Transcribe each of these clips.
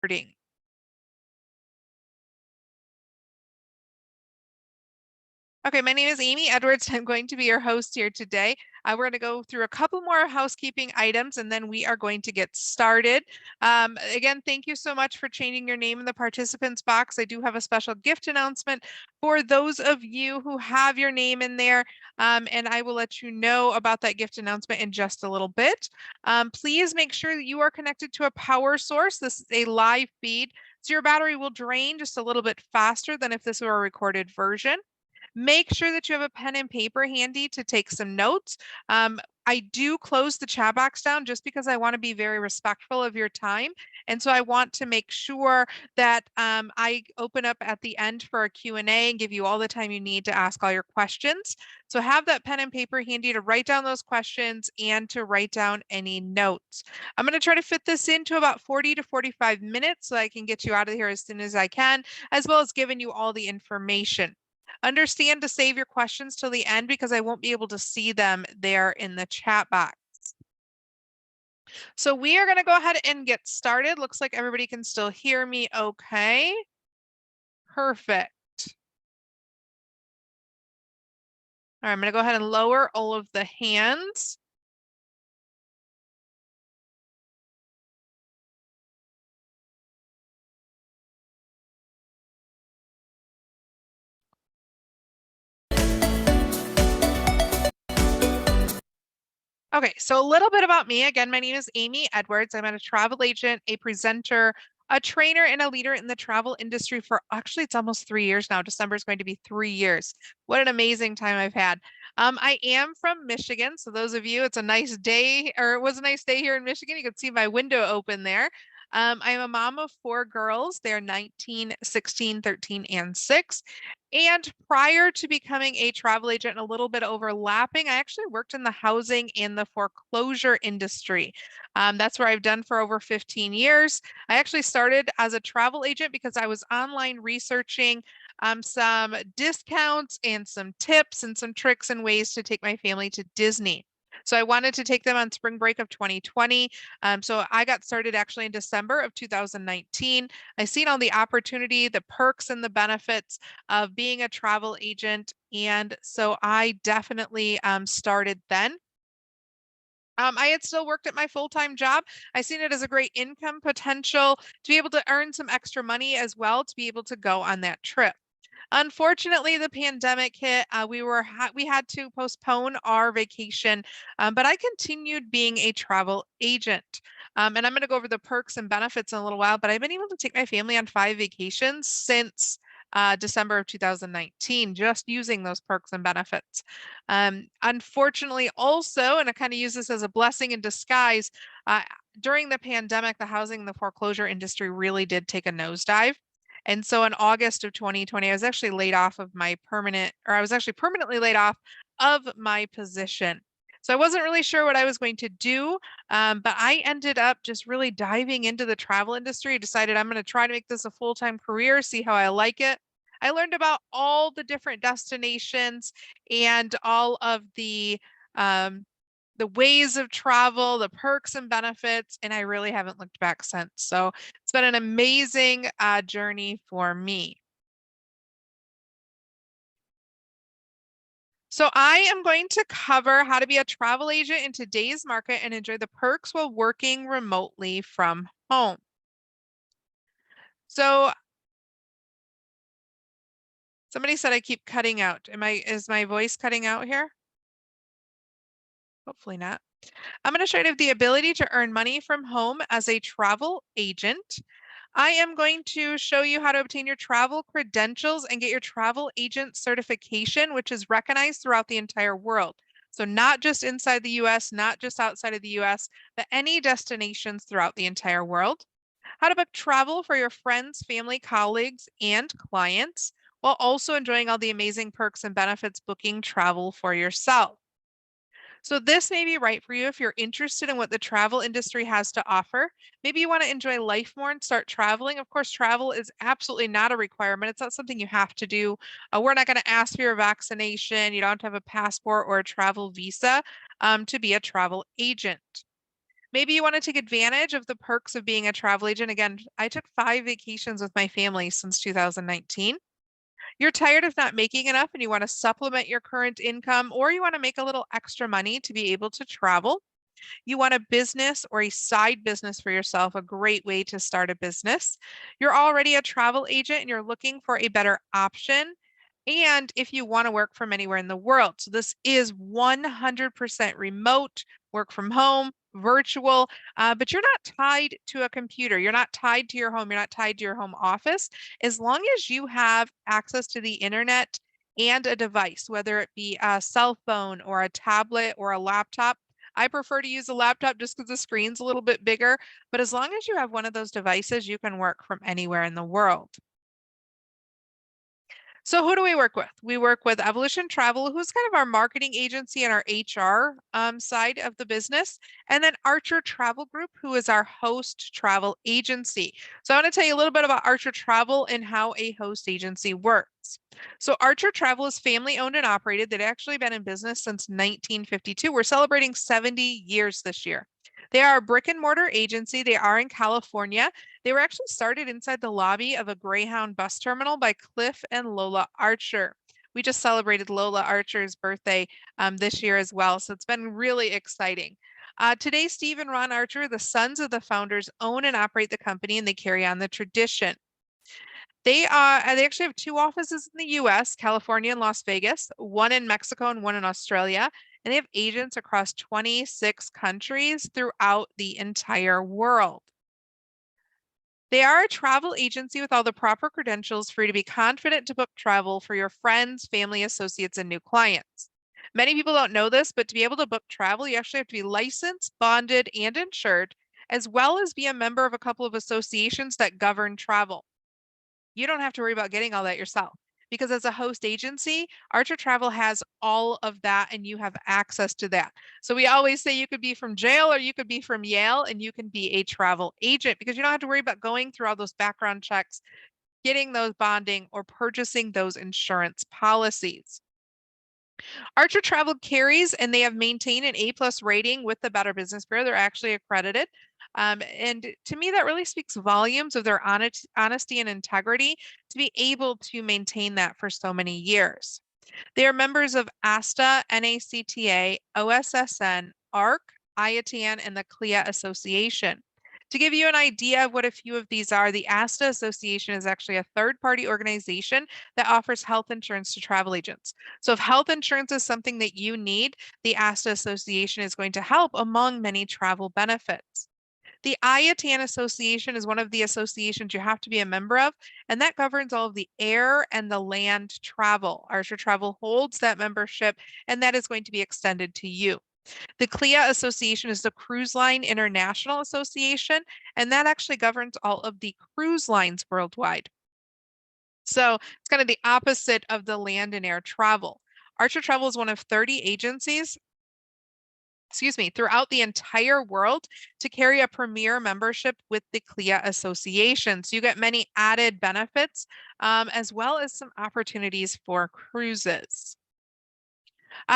recording. Okay, my name is Amy Edwards. I'm going to be your host here today. We're going to go through a couple more housekeeping items and then we are going to get started. Again, thank you so much for changing your name in the participants box. I do have a special gift announcement for those of you who have your name in there, and I will let you know about that gift announcement in just a little bit. Please make sure that you are connected to a power source. This is a live feed, so your battery will drain just a little bit faster than if this were a recorded version. Make sure that you have a pen and paper handy to take some notes. I do close the chat box down just because I want to be very respectful of your time. And so I want to make sure that I open up at the end for a Q&A and give you all the time you need to ask all your questions. So have that pen and paper handy to write down those questions and to write down any notes. I'm going to try to fit this into about 40 to 45 minutes so I can get you out of here as soon as I can, as well as giving you all the information. Understand to save your questions till the end because I won't be able to see them there in the chat box. So we are going to go ahead and get started. Looks like everybody can still hear me okay. Perfect. All right, I'm going to go ahead and lower all of the hands. Okay, so a little bit about me. Again, my name is Amy Edwards. I'm a travel agent, a presenter, a trainer, and a leader in the travel industry for actually it's almost 3 years now. December is going to be 3 years. What an amazing time I've had. I am from Michigan. So those of you, it's a nice day, or it was a nice day here in Michigan. You can see my window open there. I'm a mom of 4 girls. They're 19, 16, 13, and 6. And prior to becoming a travel agent, a little bit overlapping, I actually worked in the housing and the foreclosure industry. That's where I've done for over 15 years. I actually started as a travel agent because I was online researching some discounts and some tips and some tricks and ways to take my family to Disney. So I wanted to take them on spring break of 2020. So I got started actually in December of 2019. I seen all the opportunity, the perks and the benefits of being a travel agent. And so I definitely started then. I had still worked at my full-time job. I seen it as a great income potential to be able to earn some extra money as well to be able to go on that trip. Unfortunately, the pandemic hit. We had to postpone our vacation, but I continued being a travel agent. And I'm going to go over the perks and benefits in a little while, but I've been able to take my family on 5 vacations since December of 2019, just using those perks and benefits. Unfortunately, also, and I kind of use this as a blessing in disguise, during the pandemic, the housing and the foreclosure industry really did take a nosedive. And so in August of 2020, I was actually laid off of my I was actually permanently laid off of my position. So I wasn't really sure what I was going to do, but I ended up just really diving into the travel industry, decided I'm going to try to make this a full-time career, see how I like it. I learned about all the different destinations and all of the ways of travel, the perks and benefits, and I really haven't looked back since. So it's been an amazing journey for me. So I am going to cover how to be a travel agent in today's market and enjoy the perks while working remotely from home. So somebody said I keep cutting out. Is my voice cutting out here? Hopefully not. I'm going to show you the ability to earn money from home as a travel agent. I am going to show you how to obtain your travel credentials and get your travel agent certification, which is recognized throughout the entire world. So not just inside the US, not just outside of the US, but any destinations throughout the entire world. How to book travel for your friends, family, colleagues, and clients, while also enjoying all the amazing perks and benefits booking travel for yourself. So this may be right for you if you're interested in what the travel industry has to offer. Maybe you want to enjoy life more and start traveling. Of course, travel is absolutely not a requirement. It's not something you have to do. We're not going to ask for your vaccination. You don't have to have a passport or a travel visa to be a travel agent. Maybe you want to take advantage of the perks of being a travel agent. Again, I took 5 vacations with my family since 2019. You're tired of not making enough and you want to supplement your current income, or you want to make a little extra money to be able to travel. You want a business or a side business for yourself, a great way to start a business. You're already a travel agent and you're looking for a better option. And if you want to work from anywhere in the world, so this is 100% remote, work from home, virtual, but you're not tied to a computer. You're not tied to your home. You're not tied to your home office. As long as you have access to the internet and a device, whether it be a cell phone or a tablet or a laptop. I prefer to use a laptop just because the screen's a little bit bigger, but as long as you have one of those devices, you can work from anywhere in the world. So who do we work with? We work with Evolution Travel, who's kind of our marketing agency and our HR side of the business, and then Archer Travel Group, who is our host travel agency. So I want to tell you a little bit about Archer Travel and how a host agency works. So Archer Travel is family owned and operated. They've actually been in business since 1952. We're celebrating 70 years this year. They are a brick and mortar agency. They are in California. They were actually started inside the lobby of a Greyhound bus terminal by Cliff and Lola Archer. We just celebrated Lola Archer's birthday this year as well, so it's been really exciting. Today, Steve and Ron Archer, the sons of the founders, own and operate the company, and they carry on the tradition. They actually have 2 offices in the US, California and Las Vegas, one in Mexico and one in Australia. And they have agents across 26 countries throughout the entire world. They are a travel agency with all the proper credentials for you to be confident to book travel for your friends, family, associates, and new clients. Many people don't know this, but to be able to book travel, you actually have to be licensed, bonded, and insured, as well as be a member of a couple of associations that govern travel. You don't have to worry about getting all that yourself because as a host agency, Archer Travel has all of that and you have access to that. So we always say you could be from jail or you could be from Yale and you can be a travel agent because you don't have to worry about going through all those background checks, getting those bonding, or purchasing those insurance policies. Archer Travel carries and they have maintained an A+ rating with the Better Business Bureau. They're actually accredited. And to me, that really speaks volumes of their honesty and integrity to be able to maintain that for so many years. They are members of ASTA, NACTA, OSSN, ARC, IATAN, and the CLIA Association. To give you an idea of what a few of these are, the ASTA Association is actually a third-party organization that offers health insurance to travel agents. So if health insurance is something that you need, the ASTA Association is going to help among many travel benefits. The IATAN Association is one of the associations you have to be a member of, and that governs all of the air and the land travel. Archer Travel holds that membership, and that is going to be extended to you. The CLIA Association is the Cruise Line International Association, and that actually governs all of the cruise lines worldwide. So it's kind of the opposite of the land and air travel. Archer Travel is one of 30 agencies, throughout the entire world to carry a premier membership with the CLIA Association. So you get many added benefits, as well as some opportunities for cruises.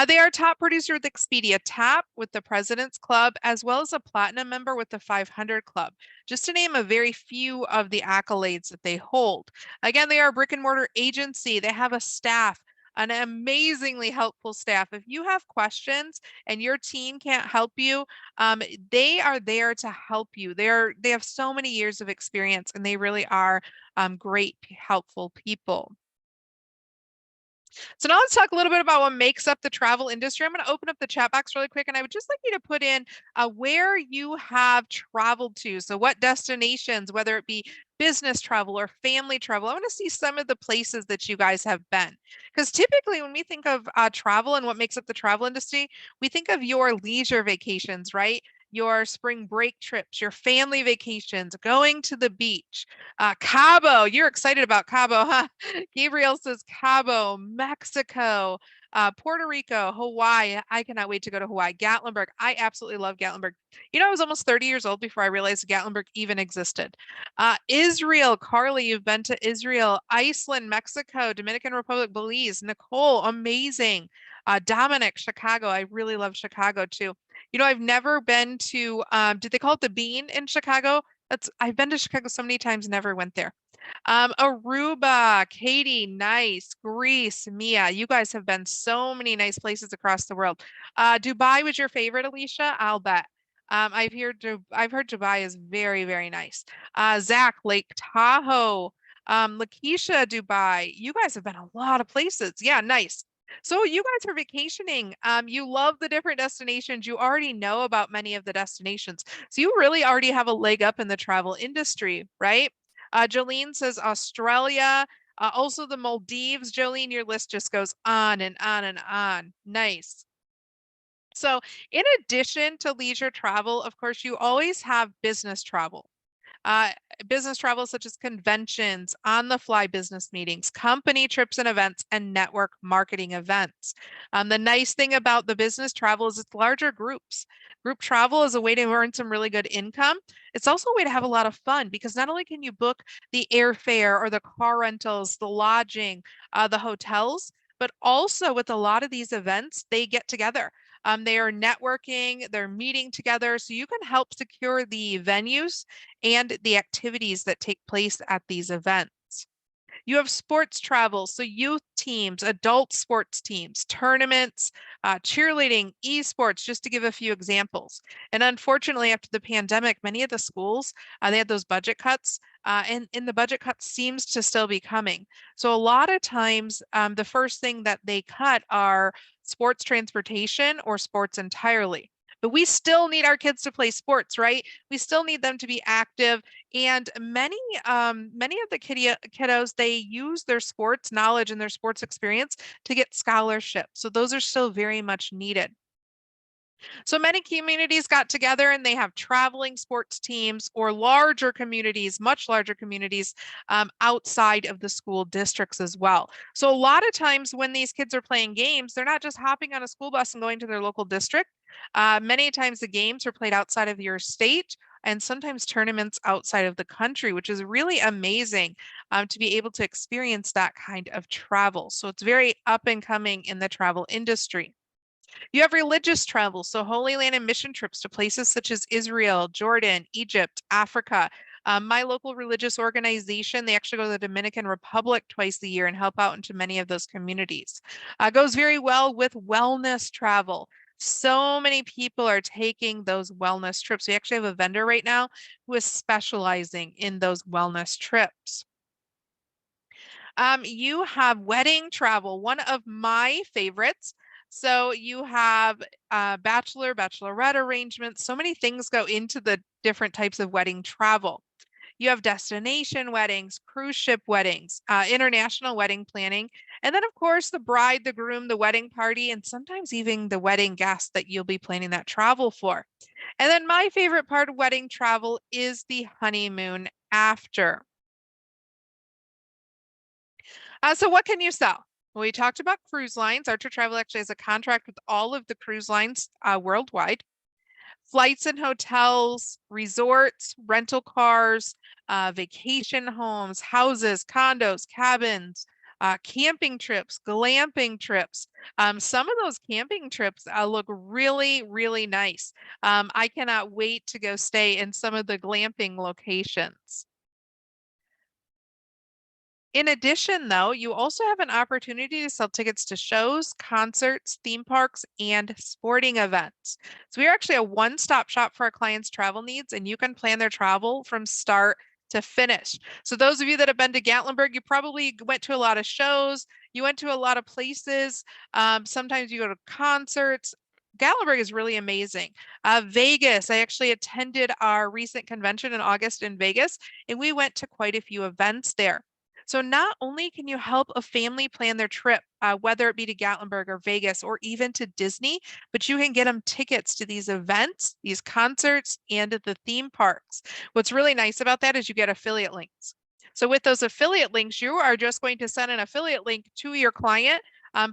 They are a top producer with Expedia TAP, with the President's Club, as well as a platinum member with the 500 Club, just to name a very few of the accolades that they hold. Again, they are a brick and mortar agency. They have a staff, an amazingly helpful staff. If you have questions and your team can't help you, they are there to help you. They have so many years of experience and they really are great, helpful people. So now let's talk a little bit about what makes up the travel industry. I'm going to open up the chat box really quick, and I would just like you to put in where you have traveled to. So what destinations, whether it be business travel or family travel. I want to see some of the places that you guys have been. Because typically when we think of travel and what makes up the travel industry, we think of your leisure vacations, right? Your spring break trips, your family vacations, going to the beach. Cabo, you're excited about Cabo, huh? Gabriel says Cabo, Mexico, Puerto Rico, Hawaii. I cannot wait to go to Hawaii. Gatlinburg. I absolutely love Gatlinburg. You know, I was almost 30 years old before I realized Gatlinburg even existed. Israel, Carly, you've been to Israel, Iceland, Mexico, Dominican Republic, Belize. Nicole, amazing. Dominic, Chicago. I really love Chicago too. I've never been to, did they call it the Bean in Chicago? I've been to Chicago so many times, never went there. Aruba, Katie, nice. Greece, Mia, you guys have been so many nice places across the world. Dubai was your favorite, Alicia? I'll bet. I've heard Dubai is very, very nice. Zach, Lake Tahoe, Lakeisha, Dubai. You guys have been a lot of places. Yeah, nice. So you guys are vacationing. You love the different destinations. You already know about many of the destinations. So you really already have a leg up in the travel industry, right? Jolene says Australia, also the Maldives. Jolene, your list just goes on and on and on. Nice. So, in addition to leisure travel, of course, you always have business travel. Uh, Business travel such as conventions, on-the-fly business meetings, company trips and events, and network marketing events. The nice thing about the business travel is it's larger groups. Group travel is a way to earn some really good income. It's also a way to have a lot of fun because not only can you book the airfare or the car rentals, the lodging, the hotels, but also with a lot of these events, they get together. They are networking, they're meeting together, so you can help secure the venues and the activities that take place at these events. You have sports travel, so youth teams, adult sports teams, tournaments, cheerleading, esports, just to give a few examples. And unfortunately, after the pandemic, many of the schools, they had those budget cuts, and the budget cuts seems to still be coming. So a lot of times, the first thing that they cut are sports transportation or sports entirely. But we still need our kids to play sports, right? We still need them to be active. And many of the kiddos, they use their sports knowledge and their sports experience to get scholarships. So those are still very much needed. So many communities got together and they have traveling sports teams or larger communities, much larger communities outside of the school districts as well. So a lot of times when these kids are playing games, they're not just hopping on a school bus and going to their local district. Many times the games are played outside of your state and sometimes tournaments outside of the country, which is really amazing to be able to experience that kind of travel. So it's very up and coming in the travel industry. You have religious travel, so Holy Land and mission trips to places such as Israel, Jordan, Egypt, Africa. My local religious organization, they actually go to the Dominican Republic twice a year and help out into many of those communities. Goes very well with wellness travel. So many people are taking those wellness trips. We actually have a vendor right now who is specializing in those wellness trips. You have wedding travel, one of my favorites. So you have bachelor, bachelorette arrangements. So many things go into the different types of wedding travel. You have destination weddings, cruise ship weddings, international wedding planning, and then of course the bride, the groom, the wedding party, and sometimes even the wedding guest that you'll be planning that travel for. And then my favorite part of wedding travel is the honeymoon after. So what can you sell? Well, we talked about cruise lines. Archer Travel actually has a contract with all of the cruise lines worldwide. Flights and hotels, resorts, rental cars, vacation homes, houses, condos, cabins, camping trips, glamping trips. Some of those camping trips look really, really nice. I cannot wait to go stay in some of the glamping locations. In addition, though, you also have an opportunity to sell tickets to shows, concerts, theme parks, and sporting events. So we are actually a one-stop shop for our clients' travel needs, and you can plan their travel from start to finish. So those of you that have been to Gatlinburg, you probably went to a lot of shows, you went to a lot of places. Sometimes you go to concerts. Gatlinburg is really amazing. Vegas, I actually attended our recent convention in August in Vegas, and we went to quite a few events there. So not only can you help a family plan their trip, whether it be to Gatlinburg or Vegas or even to Disney, but you can get them tickets to these events, these concerts, and at the theme parks. What's really nice about that is you get affiliate links. So with those affiliate links, you are just going to send an affiliate link to your client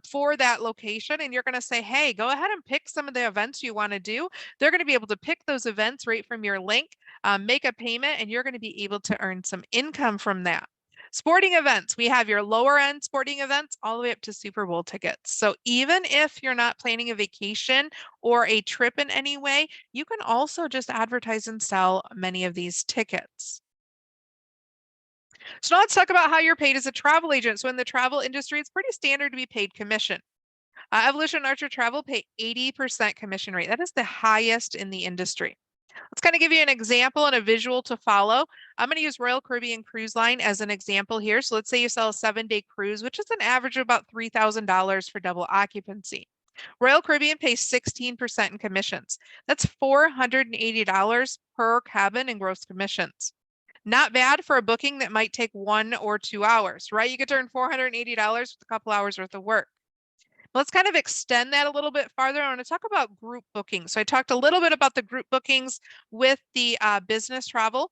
for that location, and you're going to say, hey, go ahead and pick some of the events you want to do. They're going to be able to pick those events right from your link, make a payment, and you're going to be able to earn some income from that. Sporting events, we have your lower end sporting events all the way up to Super Bowl tickets. So even if you're not planning a vacation or a trip in any way, you can also just advertise and sell many of these tickets. So now let's talk about how you're paid as a travel agent. So in the travel industry, it's pretty standard to be paid commission. Evolution and Archer Travel pay 80% commission rate. That is the highest in the industry. Let's kind of give you an example and a visual to follow. I'm going to use Royal Caribbean Cruise Line as an example here. So let's say you sell a 7-day cruise, which is an average of about $3,000 for double occupancy. Royal Caribbean pays 16% in commissions. That's $480 per cabin in gross commissions. Not bad for a booking that might take 1 or 2 hours, right? You could earn $480 with a couple hours worth of work. Let's kind of extend that a little bit farther. I want to talk about group bookings. So I talked a little bit about the group bookings with the business travel,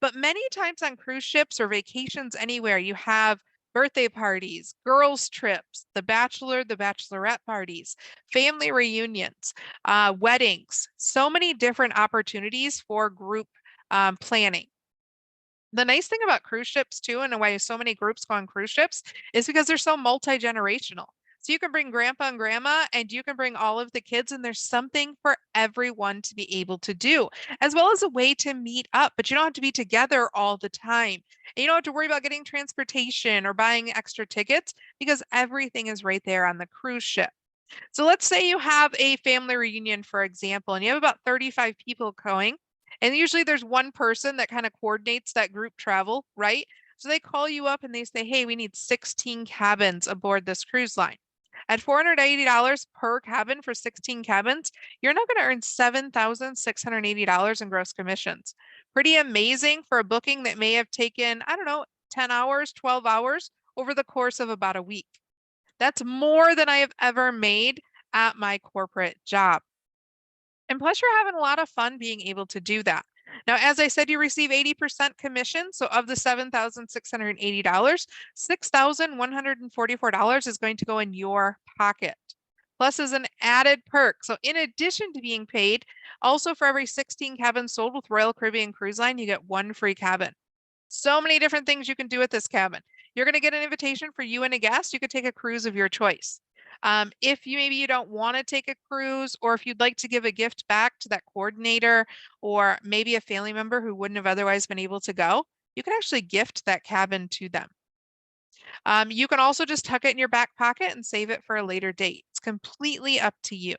but many times on cruise ships or vacations anywhere, you have birthday parties, girls' trips, the bachelor, the bachelorette parties, family reunions, weddings, so many different opportunities for group planning. The nice thing about cruise ships too, and why so many groups go on cruise ships, is because they're so multi-generational. So you can bring grandpa and grandma, and you can bring all of the kids, and there's something for everyone to be able to do, as well as a way to meet up, but you don't have to be together all the time. And you don't have to worry about getting transportation or buying extra tickets because everything is right there on the cruise ship. So let's say you have a family reunion, for example, and you have about 35 people going. And usually there's one person that kind of coordinates that group travel, right? So they call you up and they say, hey, we need 16 cabins aboard this cruise line. At $480 per cabin for 16 cabins, you're not going to earn $7,680 in gross commissions. Pretty amazing for a booking that may have taken, I don't know, 10 hours, 12 hours over the course of about a week. That's more than I have ever made at my corporate job. And plus, you're having a lot of fun being able to do that. Now, as I said, you receive 80% commission. So of the $7,680, $6,144 is going to go in your pocket. Plus, as an added perk. So in addition to being paid, also for every 16 cabins sold with Royal Caribbean Cruise Line, you get one free cabin. So many different things you can do with this cabin. You're going to get an invitation for you and a guest. You could take a cruise of your choice. If you maybe you don't want to take a cruise, or if you'd like to give a gift back to that coordinator or maybe a family member who wouldn't have otherwise been able to go, you can actually gift that cabin to them. You can also just tuck it in your back pocket and save it for a later date. It's completely up to you.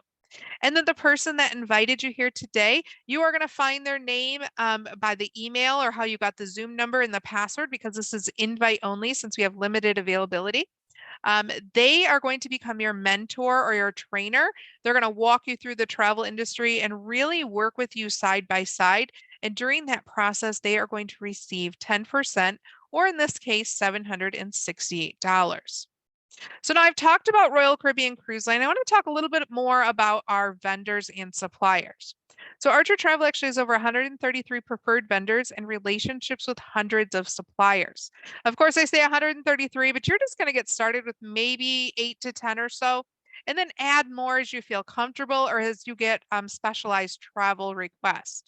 And then the person that invited you here today, you are going to find their name by the email or how you got the Zoom number and the password, because this is invite only since we have limited availability. They are going to become your mentor or your trainer. They're going to walk you through the travel industry and really work with you side by side. And during that process, they are going to receive 10%, or in this case, $768. So now I've talked about Royal Caribbean Cruise Line. I want to talk a little bit more about our vendors and suppliers. So Archer Travel actually has over 133 preferred vendors and relationships with hundreds of suppliers. Of course, I say 133, but you're just going to get started with maybe 8 to 10 or so, and then add more as you feel comfortable or as you get specialized travel requests.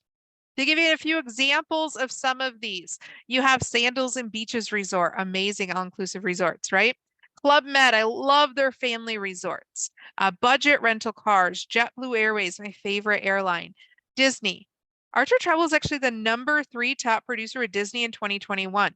To give you a few examples of some of these, you have Sandals and Beaches Resort, amazing all-inclusive resorts, right? Club Med, I love their family resorts. Budget rental cars, JetBlue Airways, my favorite airline. Disney. Archer Travel is actually the #3 top producer at Disney in 2021.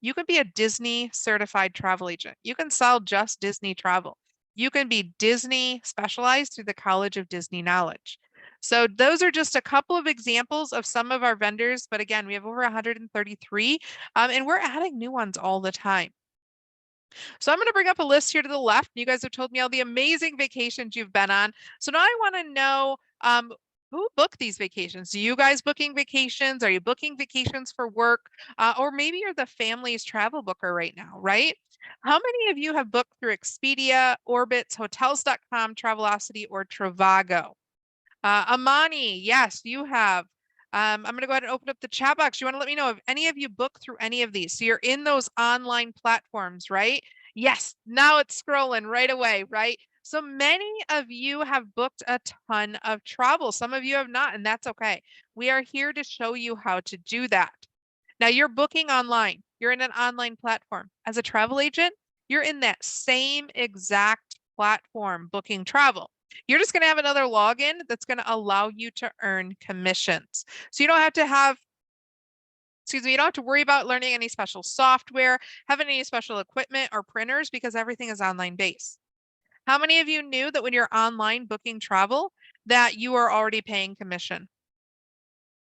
You can be a Disney certified travel agent. You can sell just Disney travel. You can be Disney specialized through the College of Disney Knowledge. So those are just a couple of examples of some of our vendors. But again, we have over 133, and we're adding new ones all the time. So I'm going to bring up a list here to the left. You guys have told me all the amazing vacations you've been on. So now I want to know who booked these vacations. Do you guys booking vacations? Are you booking vacations for work? Or maybe you're the family's travel booker right now, right? How many of you have booked through Expedia, Orbitz, Hotels.com, Travelocity, or Trivago? Amani, yes, you have. I'm going to go ahead and open up the chat box. You want to let me know if any of you book through any of these. So you're in those online platforms, right? Yes, now it's scrolling right away, right? So many of you have booked a ton of travel. Some of you have not, and that's okay. We are here to show you how to do that. Now you're booking online. you're in an online platform. As a travel agent, you're in that same exact platform booking travel. You're just going to have another login that's going to allow you to earn commissions. So you don't have to have, excuse me, you don't have to worry about learning any special software, having any special equipment or printers because everything is online based. How many of you knew that when you're online booking travel, that you are already paying commission?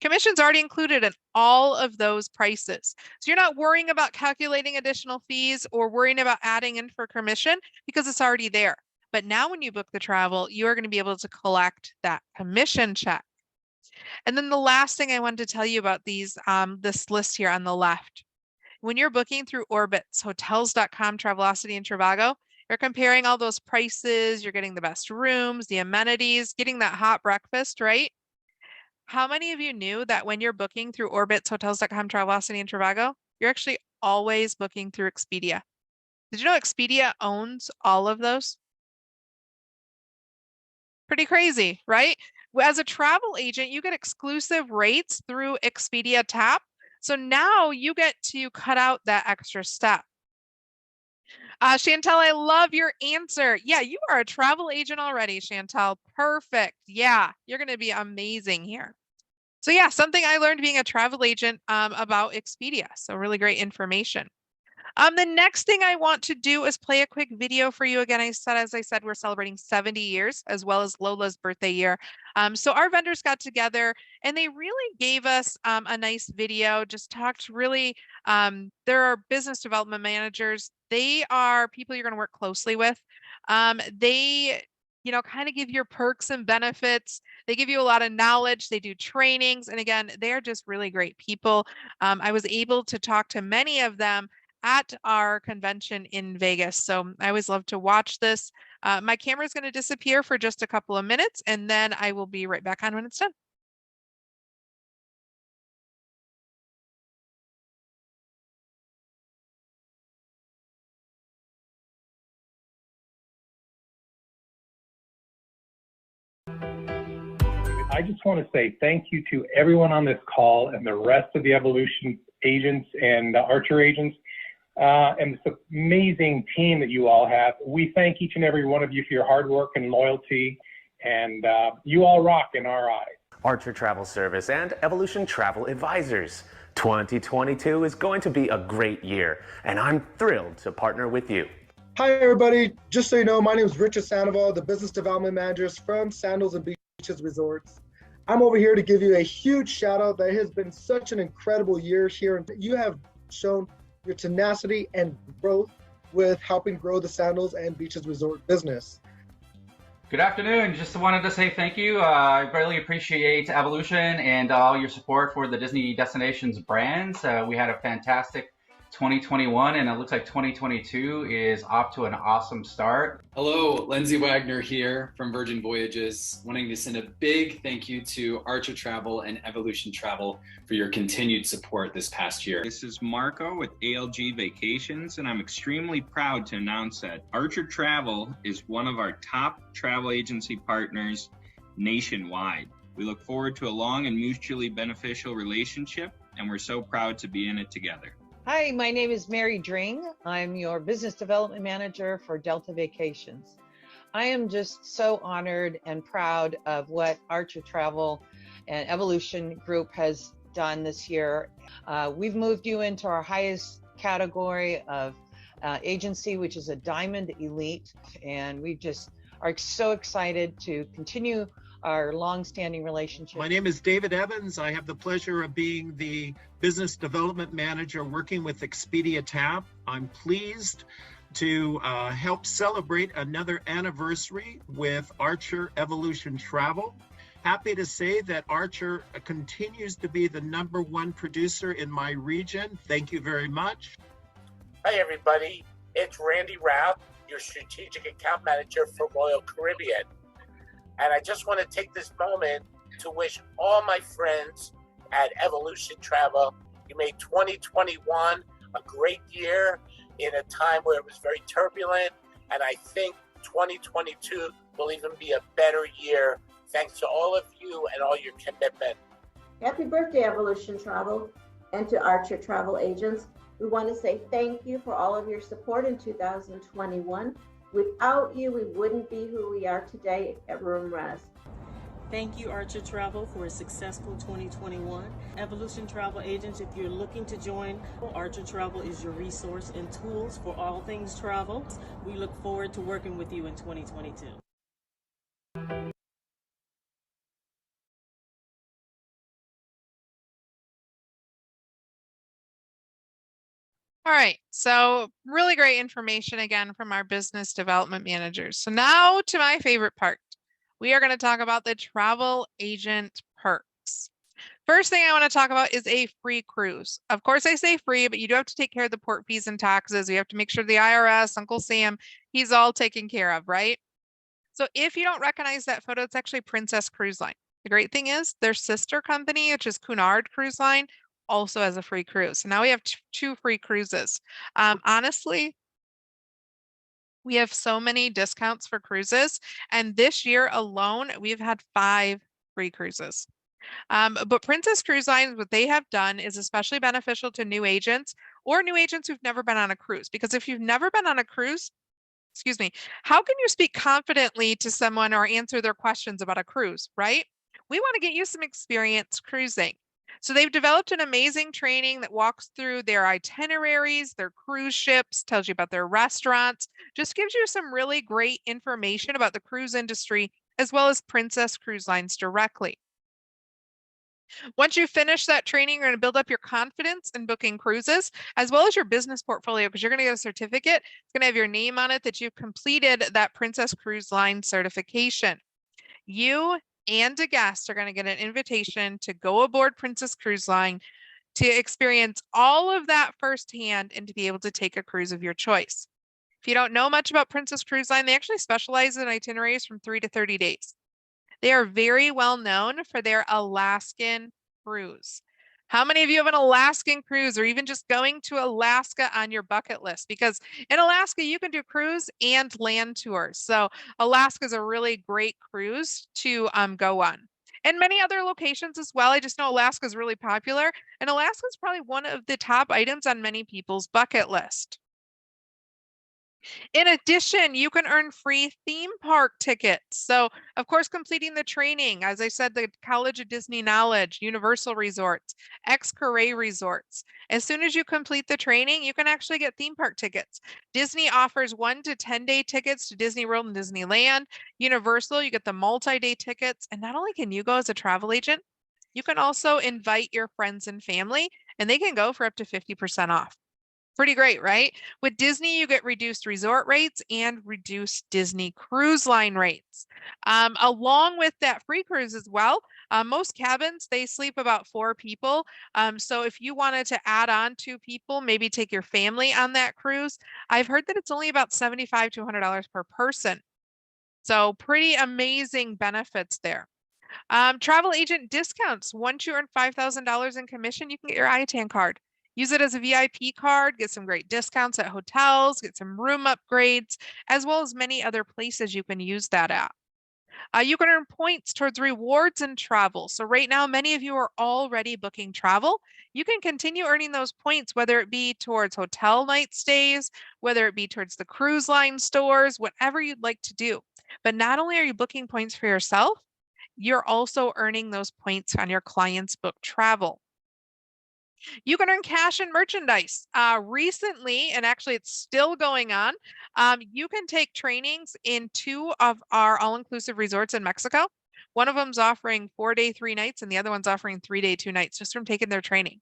Commission's already included in all of those prices. So you're not worrying about calculating additional fees or worrying about adding in for commission because it's already there. But now when you book the travel, you are going to be able to collect that commission check. And then the last thing I wanted to tell you about this list here on the left. When you're booking through Orbitz, hotels.com, Travelocity, and Trivago, you're comparing all those prices, you're getting the best rooms, the amenities, getting that hot breakfast, right? How many of you knew that when you're booking through Orbitz, hotels.com, Travelocity, and Trivago, you're actually always booking through Expedia? Did you know Expedia owns all of those? Pretty crazy, right? As a travel agent, you get exclusive rates through Expedia Tap. So now you get to cut out that extra step. Chantel, I love your answer. Yeah, you are a travel agent already, Chantel. Perfect. Yeah, you're going to be amazing here. So yeah, something I learned being a travel agent about Expedia. So really great information. The next thing I want to do is play a quick video for you. Again, as I said, we're celebrating 70 years as well as Lola's birthday year. So our vendors got together and they really gave us a nice video, just talked really, there are business development managers. They are people you're going to work closely with. They kind of give your perks and benefits. They give you a lot of knowledge. They do trainings. And again, they're just really great people. I was able to talk to many of them at our convention in Vegas. So I always love to watch this. My camera is going to disappear for just a couple of minutes, and then I will be right back on when it's done. I just want to say thank you to everyone on this call and the rest of the Evolution agents and Archer agents and this amazing team that you all have. We thank each and every one of you for your hard work and loyalty, and you all rock in our eyes. Archer Travel Service and Evolution Travel Advisors. 2022 is going to be a great year, and I'm thrilled to partner with you. Hi, everybody. Just so you know, my name is Richard Sandoval, the Business Development Manager from Sandals and Beaches Resorts. I'm over here to give you a huge shout out. That has been such an incredible year here. You have shown your tenacity and growth with helping grow the Sandals and Beaches Resort business. Good afternoon. Just wanted to say thank you. I greatly appreciate Evolution and all your support for the Disney Destinations brands. We had a fantastic 2021, and it looks like 2022 is off to an awesome start. Hello, Lindsay Wagner here from Virgin Voyages, wanting to send a big thank you to Archer Travel and Evolution Travel for your continued support this past year. This is Marco with ALG Vacations, and I'm extremely proud to announce that Archer Travel is one of our top travel agency partners nationwide. We look forward to a long and mutually beneficial relationship, and we're so proud to be in it together. Hi, my name is Mary Dring. I'm your Business Development Manager for Delta Vacations. I am just so honored and proud of what Archer Travel and Evolution Group has done this year. We've moved you into our highest category of agency, which is a Diamond Elite, and we just are so excited to continue our long-standing relationship. My name is David Evans. I have the pleasure of being the Business Development Manager working with Expedia Tap. I'm pleased to help celebrate another anniversary with Archer Evolution Travel. Happy to say that Archer continues to be the #1 producer in my region. Thank you very much. Hi everybody, it's Randy Routh, your Strategic Account Manager for Royal Caribbean. And I just want to take this moment to wish all my friends at Evolution Travel, you made 2021 a great year in a time where it was very turbulent. And I think 2022 will even be a better year thanks to all of you and all your commitment. Happy birthday, Evolution Travel, and to Archer Travel agents. We want to say thank you for all of your support in 2021. Without you, we wouldn't be who we are today at Room Rest. Thank you, Archer Travel, for a successful 2021. Evolution Travel Agents, if you're looking to join, Archer Travel is your resource and tools for all things travel. We look forward to working with you in 2022. All right, so really great information again from our business development managers. So now to my favorite part. We are going to talk about the travel agent perks. First thing I want to talk about is a free cruise. Of course, I say free, but you do have to take care of the port fees and taxes. You have to make sure the IRS, Uncle Sam, he's all taken care of, right? So if you don't recognize that photo, it's actually Princess Cruise Line. The great thing is their sister company, which is Cunard Cruise Line, also has a free cruise. So now we have two free cruises. Honestly, we have so many discounts for cruises, and this year alone, we've had 5 free cruises. But Princess Cruise Lines, what they have done is especially beneficial to new agents or new agents who've never been on a cruise. Because if you've never been on a cruise, excuse me, how can you speak confidently to someone or answer their questions about a cruise, right? We want to get you some experience cruising. So they've developed an amazing training that walks through their itineraries, their cruise ships, tells you about their restaurants, just gives you some really great information about the cruise industry as well as Princess Cruise Lines directly. Once you finish that training, you're going to build up your confidence in booking cruises, as well as your business portfolio, because you're going to get a certificate. It's going to have your name on it that you've completed that Princess Cruise Line certification. You and a guest are going to get an invitation to go aboard Princess Cruise Line to experience all of that firsthand and to be able to take a cruise of your choice. If you don't know much about Princess Cruise Line, they actually specialize in itineraries from 3 to 30 days. They are very well known for their Alaskan cruise. How many of you have an Alaskan cruise or even just going to Alaska on your bucket list? Because in Alaska, you can do cruise and land tours. So Alaska is a really great cruise to go on. And many other locations as well. I just know Alaska is really popular. And Alaska is probably one of the top items on many people's bucket list. In addition, you can earn free theme park tickets. So, of course, completing the training, as I said, the College of Disney Knowledge, Universal Resorts, X-Curray Resorts. As soon as you complete the training, you can actually get theme park tickets. Disney offers 1 to 10-day tickets to Disney World and Disneyland. Universal, you get the multi-day tickets. And not only can you go as a travel agent, you can also invite your friends and family, and they can go for up to 50% off. Pretty great, right? With Disney, you get reduced resort rates and reduced Disney Cruise Line rates. Along with that free cruise as well, most cabins, they sleep about 4 people. So if you wanted to add on 2 people, maybe take your family on that cruise, I've heard that it's only about $75 to $100 per person. So pretty amazing benefits there. Travel agent discounts. Once you earn $5,000 in commission, you can get your ITAN card. Use it as a VIP card, get some great discounts at hotels, get some room upgrades, as well as many other places you can use that at. You can earn points towards rewards and travel. So right now, many of you are already booking travel. You can continue earning those points, whether it be towards hotel night stays, whether it be towards the cruise line stores, whatever you'd like to do. But not only are you booking points for yourself, you're also earning those points on your clients' book travel. You can earn cash and merchandise. Recently, and actually it's still going on, you can take trainings in 2 of our all-inclusive resorts in Mexico. One of them's offering 4-day, 3 nights, and the other one's offering 3-day, 2 nights just from taking their training.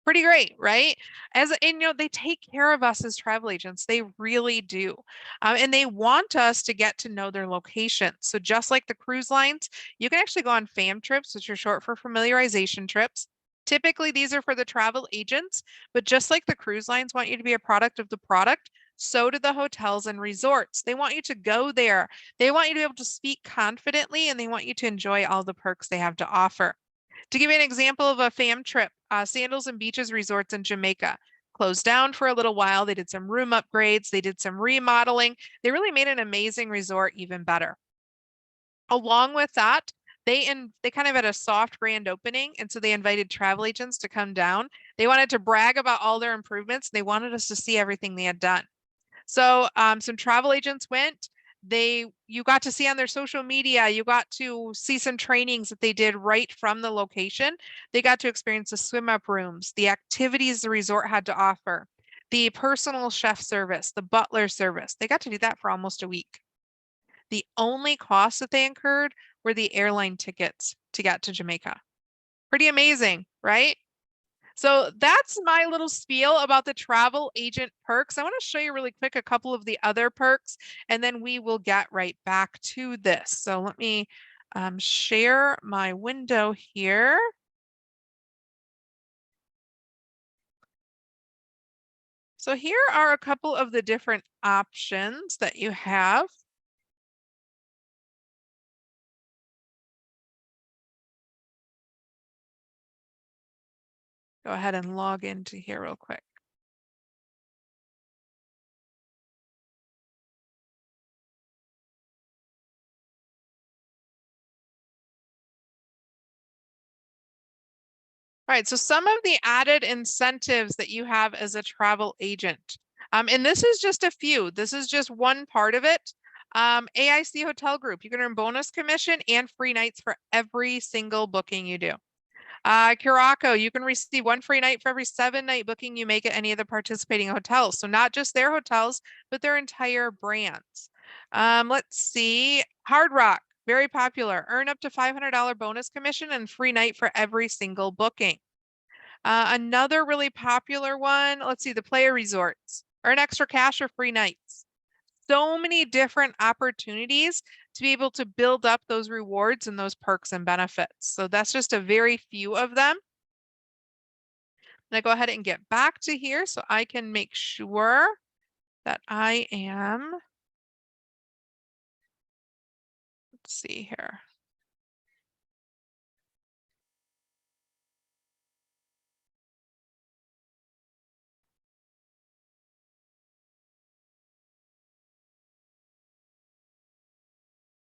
Pretty great, right? And they take care of us as travel agents. They really do. And they want us to get to know their locations. So just like the cruise lines, you can actually go on FAM trips, which are short for familiarization trips. Typically, these are for the travel agents, but just like the cruise lines want you to be a product of the product, so do the hotels and resorts. They want you to go there. They want you to be able to speak confidently, and they want you to enjoy all the perks they have to offer. To give you an example of a FAM trip, Sandals and Beaches Resorts in Jamaica closed down for a little while. They did some room upgrades. They did some remodeling. They really made an amazing resort even better. Along with that, they kind of had a soft grand opening, and so they invited travel agents to come down. They wanted to brag about all their improvements. They wanted us to see everything they had done. So some travel agents went. You got to see on their social media, you got to see some trainings that they did right from the location. They got to experience the swim up rooms, the activities the resort had to offer, the personal chef service, the butler service. They got to do that for almost a week. The only costs that they incurred were the airline tickets to get to Jamaica. Pretty amazing, right? So that's my little spiel about the travel agent perks. I want to show you really quick a couple of the other perks, and then we will get right back to this. So let me share my window here. So here are a couple of the different options that you have. Go ahead and log into here real quick. All right, so some of the added incentives that you have as a travel agent. And this is just a few. This is just one part of it. AIC Hotel Group, you can earn bonus commission and free nights for every single booking you do. Curaco, you can receive 1 free night for every 7-night booking you make at any of the participating hotels. So not just their hotels, but their entire brands. Let's see, Hard Rock, very popular. Earn up to $500 bonus commission and free night for every single booking. Another really popular one, let's see, the Playa Resorts. Earn extra cash or free nights. So many different opportunities to be able to build up those rewards and those perks and benefits. So that's just a very few of them. I'm gonna go ahead and get back to here so I can make sure that I am, let's see here.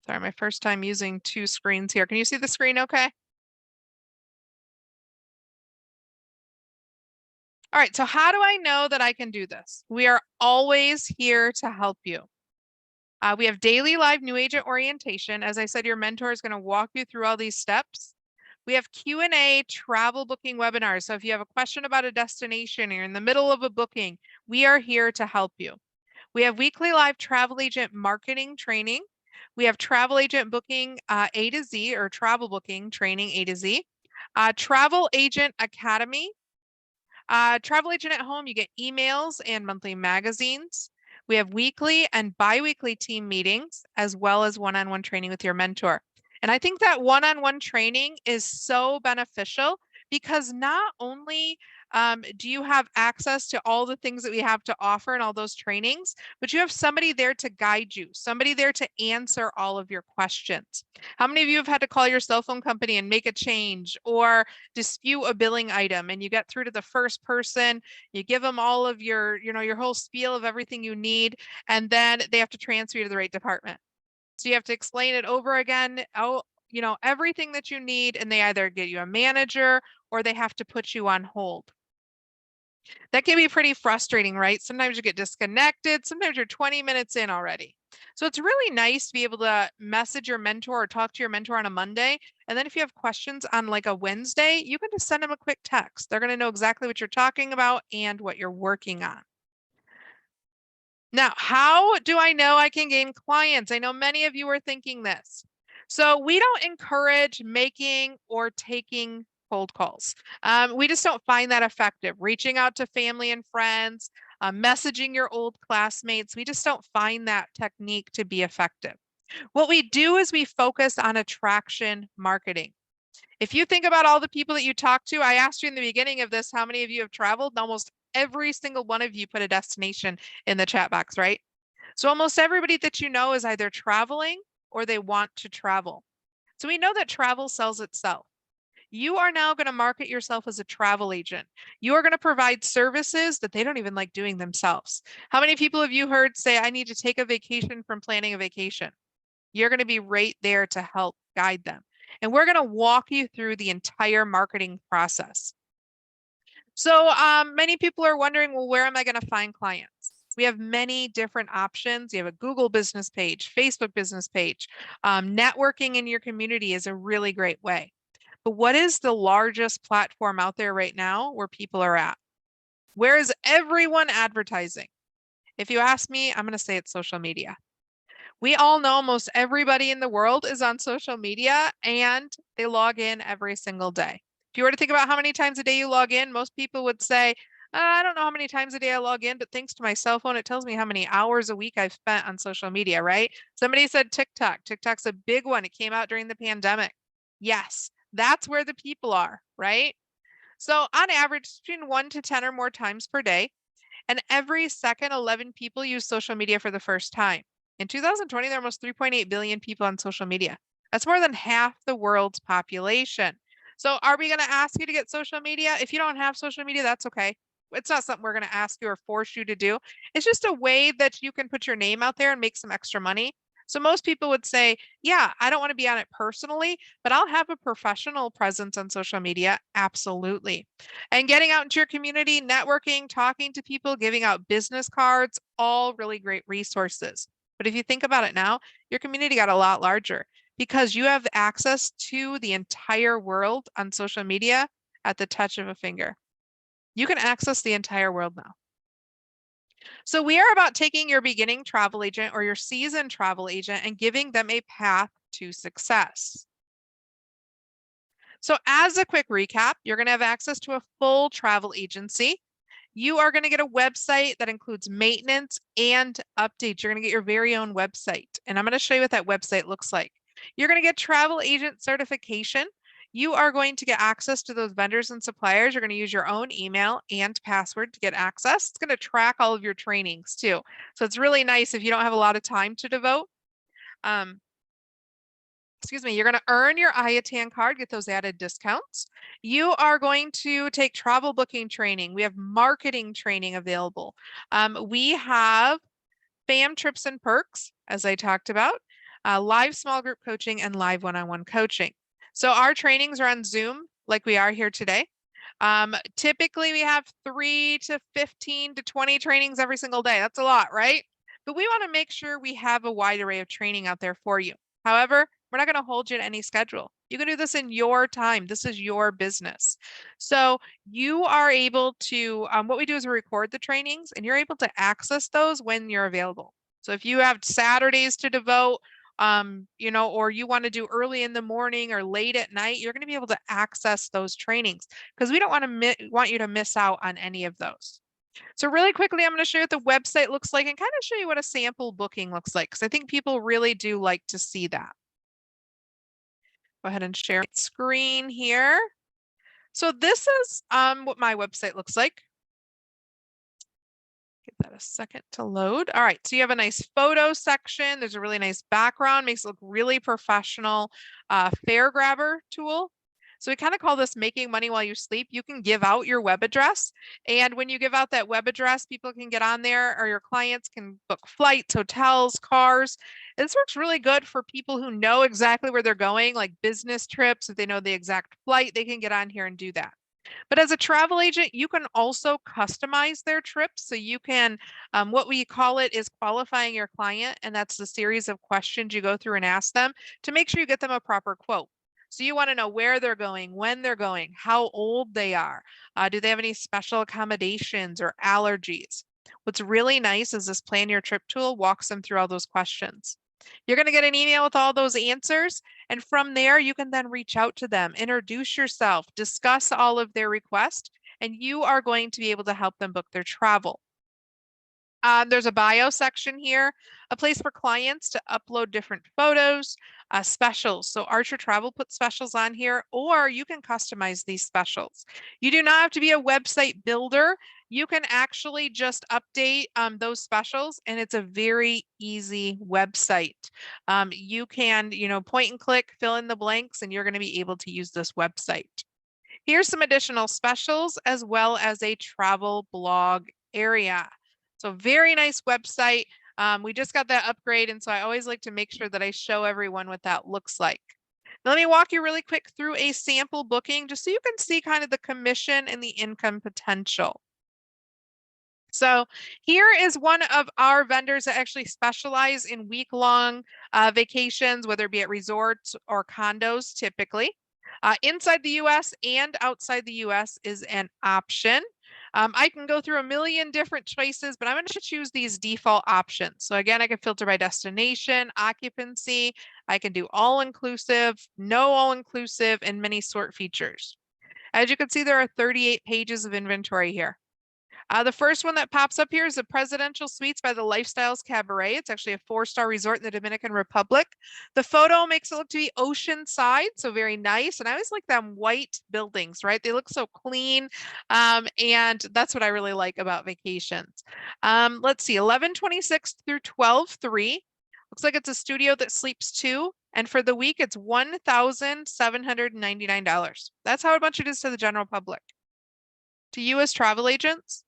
Sorry, my first time using 2 screens here. Can you see the screen okay? All right, so how do I know that I can do this? We are always here to help you. We have daily live new agent orientation. As I said, your mentor is going to walk you through all these steps. We have Q&A travel booking webinars. So if you have a question about a destination or you're in the middle of a booking, we are here to help you. We have weekly live travel agent marketing training. We have travel agent booking A to Z, or travel booking training A to Z. Travel Agent Academy. Travel Agent at Home, you get emails and monthly magazines. We have weekly and bi-weekly team meetings, as well as one-on-one training with your mentor. And I think that one-on-one training is so beneficial because not only do you have access to all the things that we have to offer and all those trainings, but you have somebody there to guide you, somebody there to answer all of your questions. How many of you have had to call your cell phone company and make a change or dispute a billing item, and you get through to the first person, you give them all of your, your whole spiel of everything you need, and then they have to transfer you to the right department. So you have to explain it over again, everything that you need, and they either get you a manager or they have to put you on hold. That can be pretty frustrating, right? Sometimes you get disconnected. Sometimes you're 20 minutes in already. So it's really nice to be able to message your mentor or talk to your mentor on a Monday. And then if you have questions on like a Wednesday, you can just send them a quick text. They're going to know exactly what you're talking about and what you're working on. Now, how do I know I can gain clients? I know many of you are thinking this. So we don't encourage making or taking cold calls. We just don't find that effective. Reaching out to family and friends, messaging your old classmates, we just don't find that technique to be effective. What we do is we focus on attraction marketing. If you think about all the people that you talk to, I asked you in the beginning of this, how many of you have traveled? Almost every single one of you put a destination in the chat box, right? So almost everybody that you know is either traveling or they want to travel. So we know that travel sells itself. You are now going to market yourself as a travel agent. You are going to provide services that they don't even like doing themselves. How many people have you heard say, I need to take a vacation from planning a vacation? You're going to be right there to help guide them. And we're going to walk you through the entire marketing process. So many people are wondering, well, where am I going to find clients? We have many different options. You have a Google business page, Facebook business page. Networking in your community is a really great way. But what is the largest platform out there right now where people are at? Where is everyone advertising? If you ask me, I'm going to say it's social media. We all know most everybody in the world is on social media and they log in every single day. If you were to think about how many times a day you log in, most people would say, I don't know how many times a day I log in, but thanks to my cell phone, it tells me how many hours a week I've spent on social media, right? Somebody said TikTok. TikTok's a big one. It came out during the pandemic. Yes, that's where the people are, right? So on average, between 1 to 10 or more times per day, and every second, 11 people use social media for the first time. In 2020, there were almost 3.8 billion people on social media. That's more than half the world's population. So are we going to ask you to get social media? If you don't have social media, that's okay. It's not something we're going to ask you or force you to do. It's just a way that you can put your name out there and make some extra money. So most people would say, yeah, I don't want to be on it personally, but I'll have a professional presence on social media. Absolutely. And getting out into your community, networking, talking to people, giving out business cards, all really great resources. But if you think about it now, your community got a lot larger because you have access to the entire world on social media at the touch of a finger. You can access the entire world now. So we are about taking your beginning travel agent or your seasoned travel agent and giving them a path to success. So as a quick recap, you're going to have access to a full travel agency. You are going to get a website that includes maintenance and updates. You're going to get your very own website. And I'm going to show you what that website looks like. You're going to get travel agent certification. You are going to get access to those vendors and suppliers. You're going to use your own email and password to get access. It's going to track all of your trainings too. So it's really nice if you don't have a lot of time to devote. You're going to earn your IATAN card, get those added discounts. You are going to take travel booking training. We have marketing training available. We have FAM trips and perks, as I talked about, live small group coaching and live one-on-one coaching. So our trainings are on Zoom like we are here today. Typically we have 3 to 15 to 20 trainings every single day. That's a lot, right? But we want to make sure we have a wide array of training out there for you. However, we're not going to hold you to any schedule. You can do this in your time. This is your business. So you are able to, what we do is we record the trainings and you're able to access those when you're available. So if you have Saturdays to devote, or you want to do early in the morning or late at night, you're going to be able to access those trainings because we don't want you to miss out on any of those. So really quickly, I'm going to show you what the website looks like and kind of show you what a sample booking looks like because I think people really do like to see that. Go ahead and share my screen here. So this is what my website looks like. Give that a second to load. All right, so you have a nice photo section. There's a really nice background, makes it look really professional. Fare grabber tool. So we kind of call this making money while you sleep. You can give out your web address. And when you give out that web address, people can get on there or your clients can book flights, hotels, cars. This works really good for people who know exactly where they're going, like business trips. If they know the exact flight, they can get on here and do that. But as a travel agent, you can also customize their trips. So you can, what we call it is qualifying your client. And that's the series of questions you go through and ask them to make sure you get them a proper quote. So you want to know where they're going, when they're going, how old they are. Do they have any special accommodations or allergies? What's really nice is this plan your trip tool walks them through all those questions. You're going to get an email with all those answers. And from there, you can then reach out to them, introduce yourself, discuss all of their requests, and you are going to be able to help them book their travel. There's a bio section here, a place for clients to upload different photos, specials. So Archer Travel puts specials on here, or you can customize these specials. You do not have to be a website builder. You can actually just update those specials, and it's a very easy website. You can, point and click, fill in the blanks, and you're going to be able to use this website. Here's some additional specials as well as a travel blog area. So very nice website. We just got that upgrade, and so I always like to make sure that I show everyone what that looks like. Now, let me walk you really quick through a sample booking just so you can see kind of the commission and the income potential. So here is one of our vendors that actually specialize in week-long vacations, whether it be at resorts or condos typically. Inside the US and outside the US is an option. I can go through a million different choices, but I'm going to choose these default options. So again, I can filter by destination, occupancy. I can do all-inclusive, no all-inclusive, and many sort features. As you can see, there are 38 pages of inventory here. The first one that pops up here is the Presidential Suites by the Lifestyles Cabaret. It's actually a 4-star resort in the Dominican Republic. The photo makes it look to be oceanside, so very nice. And I always like them white buildings, right? They look so clean. And that's what I really like about vacations. Let's see, 11/26 through 12/3. Looks like it's a studio that sleeps 2. And for the week, it's $1,799. That's how much it is to the general public. To you as travel agents,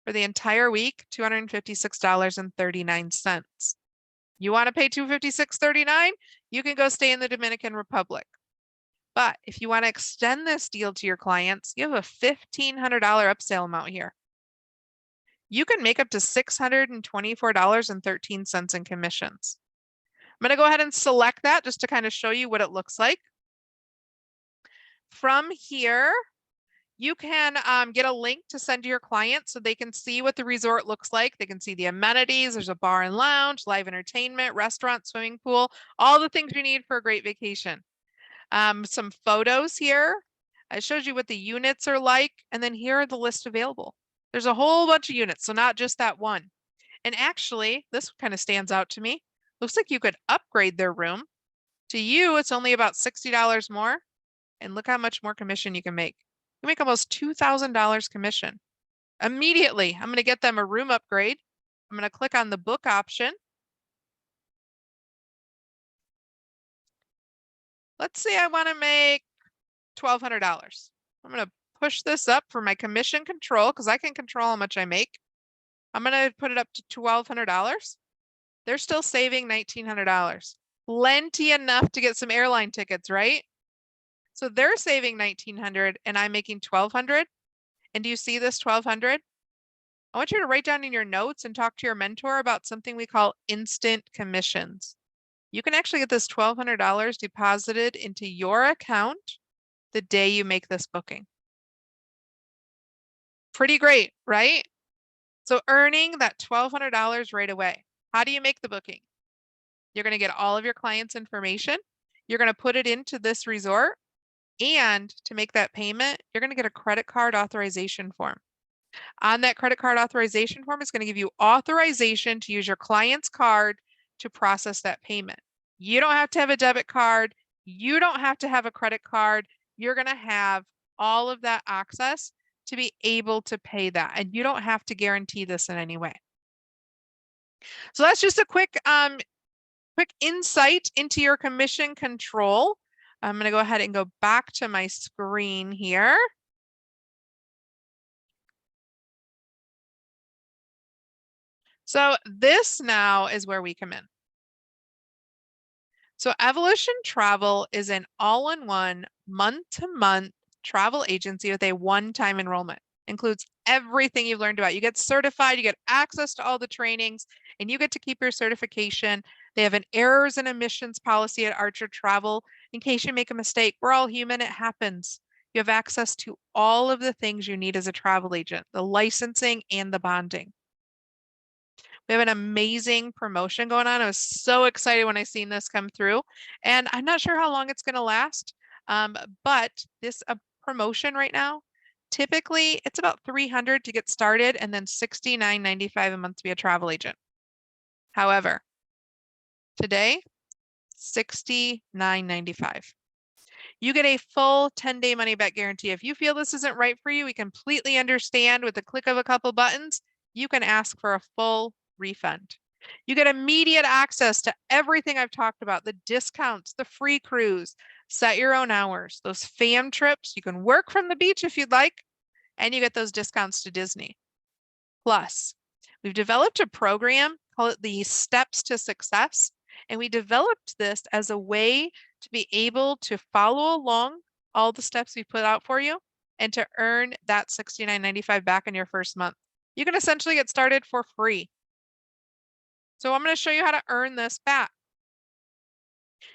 for the entire week, $256.39. You want to pay $256.39? You can go stay in the Dominican Republic. But if you want to extend this deal to your clients, you have a $1,500 upsell amount here. You can make up to $624.13 in commissions. I'm going to go ahead and select that just to kind of show you what it looks like. From here, you can get a link to send to your clients so they can see what the resort looks like. They can see the amenities. There's a bar and lounge, live entertainment, restaurant, swimming pool, all the things you need for a great vacation. Some photos here. It shows you what the units are like. And then here are the list available. There's a whole bunch of units, so not just that one. And actually, this kind of stands out to me. Looks like you could upgrade their room. To you, it's only about $60 more. And look how much more commission you can make. You make almost $2,000 commission. Immediately, I'm going to get them a room upgrade. I'm going to click on the book option. Let's say I want to make $1,200. I'm going to push this up for my commission control because I can control how much I make. I'm going to put it up to $1,200. They're still saving $1,900. Plenty enough to get some airline tickets, right? So they're saving $1,900 and I'm making $1,200. And do you see this $1,200? I want you to write down in your notes and talk to your mentor about something we call instant commissions. You can actually get this $1,200 deposited into your account the day you make this booking. Pretty great, right? So earning that $1,200 right away. How do you make the booking? You're going to get all of your clients' information. You're going to put it into this resort. And to make that payment, you're going to get a credit card authorization form. On that credit card authorization form, it's going to give you authorization to use your client's card to process that payment. You don't have to have a debit card. You don't have to have a credit card. You're going to have all of that access to be able to pay that. And you don't have to guarantee this in any way. So that's just a quick insight into your commission control. I'm going to go ahead and go back to my screen here. So this now is where we come in. So Evolution Travel is an all-in-one month-to-month travel agency with a one-time enrollment. Includes everything you've learned about. You get certified, you get access to all the trainings, and you get to keep your certification. They have an errors and omissions policy at Archer Travel. In case you make a mistake, we're all human, it happens. You have access to all of the things you need as a travel agent, the licensing and the bonding. We have an amazing promotion going on. I was so excited when I seen this come through, and I'm not sure how long it's going to last, but this promotion right now, typically it's about $300 to get started and then $69.95 a month to be a travel agent. However, today, $69.95. You get a full 10-day money back guarantee. If you feel this isn't right for you, we completely understand. With the click of a couple buttons, you can ask for a full refund. You get immediate access to everything I've talked about, the discounts, the free cruise, set your own hours, those fam trips. You can work from the beach if you'd like, and you get those discounts to Disney. Plus, we've developed a program, call it the Steps to Success. And we developed this as a way to be able to follow along all the steps we put out for you and to earn that $69.95 back in your first month. You can essentially get started for free. So I'm going to show you how to earn this back.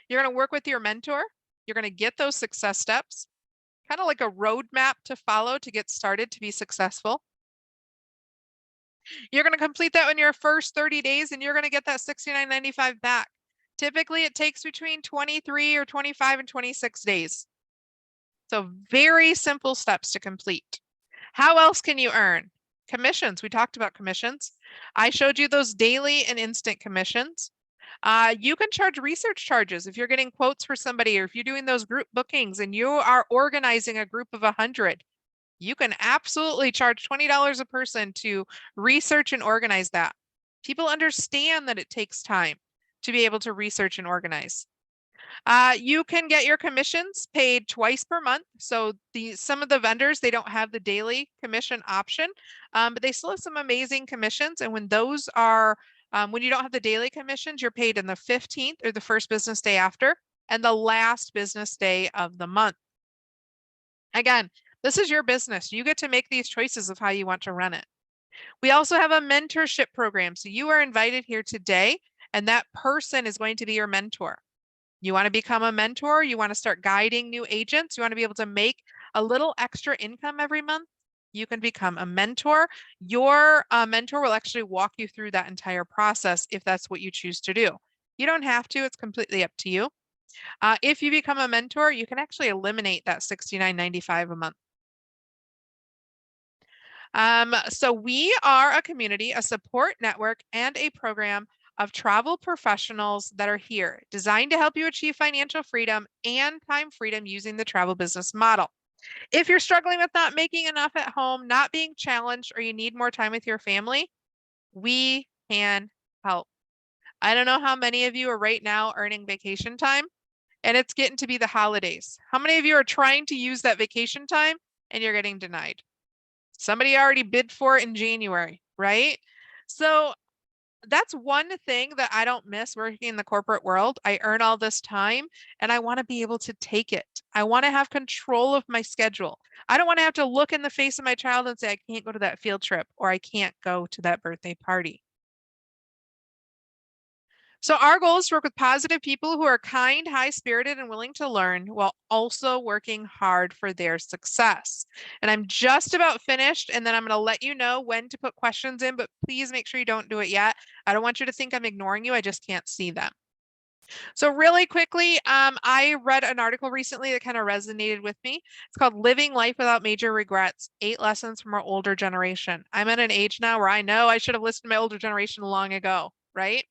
You're going to work with your mentor. You're going to get those success steps, kind of like a roadmap to follow to get started to be successful. You're going to complete that in your first 30 days and you're going to get that $69.95 back. Typically, it takes between 23 or 25 and 26 days. So very simple steps to complete. How else can you earn? Commissions. We talked about commissions. I showed you those daily and instant commissions. You can charge research charges if you're getting quotes for somebody or if you're doing those group bookings and you are organizing a group of 100. You can absolutely charge $20 a person to research and organize that. People understand that it takes time to be able to research and organize. You can get your commissions paid twice per month. So some of the vendors, they don't have the daily commission option, but they still have some amazing commissions. And when those are, when you don't have the daily commissions, you're paid in the 15th or the first business day after and the last business day of the month. Again, this is your business. You get to make these choices of how you want to run it. We also have a mentorship program. So you are invited here today, and that person is going to be your mentor. You want to become a mentor? You want to start guiding new agents? You want to be able to make a little extra income every month? You can become a mentor. Your mentor will actually walk you through that entire process if that's what you choose to do. You don't have to. It's completely up to you. If you become a mentor, you can actually eliminate that $69.95 a month. So we are a community, a support network, and a program of travel professionals that are here, designed to help you achieve financial freedom and time freedom using the travel business model. If you're struggling with not making enough at home, not being challenged, or you need more time with your family, we can help. I don't know how many of you are right now earning vacation time, and it's getting to be the holidays. How many of you are trying to use that vacation time and you're getting denied? Somebody already bid for it in January, right? So that's one thing that I don't miss working in the corporate world. I earn all this time and I want to be able to take it. I want to have control of my schedule. I don't want to have to look in the face of my child and say, I can't go to that field trip or I can't go to that birthday party. So our goal is to work with positive people who are kind, high-spirited, and willing to learn while also working hard for their success. And I'm just about finished, and then I'm going to let you know when to put questions in, but please make sure you don't do it yet. I don't want you to think I'm ignoring you. I just can't see them. So really quickly, I read an article recently that kind of resonated with me. It's called Living Life Without Major Regrets, 8 Lessons from Our Older Generation. I'm at an age now where I know I should have listened to my older generation long ago, right?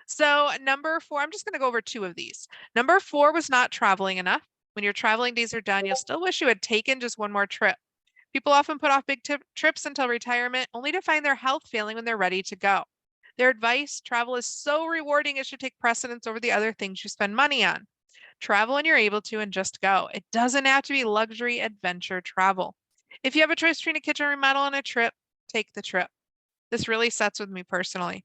So number 4, I'm just going to go over 2 of these. Number 4 was not traveling enough. When your traveling days are done, you'll still wish you had taken just one more trip. People often put off big trips until retirement, only to find their health failing when they're ready to go. Their advice, travel is so rewarding, it should take precedence over the other things you spend money on. Travel when you're able to and just go. It doesn't have to be luxury adventure travel. If you have a choice between a kitchen remodel and a trip, take the trip. This really sets with me personally.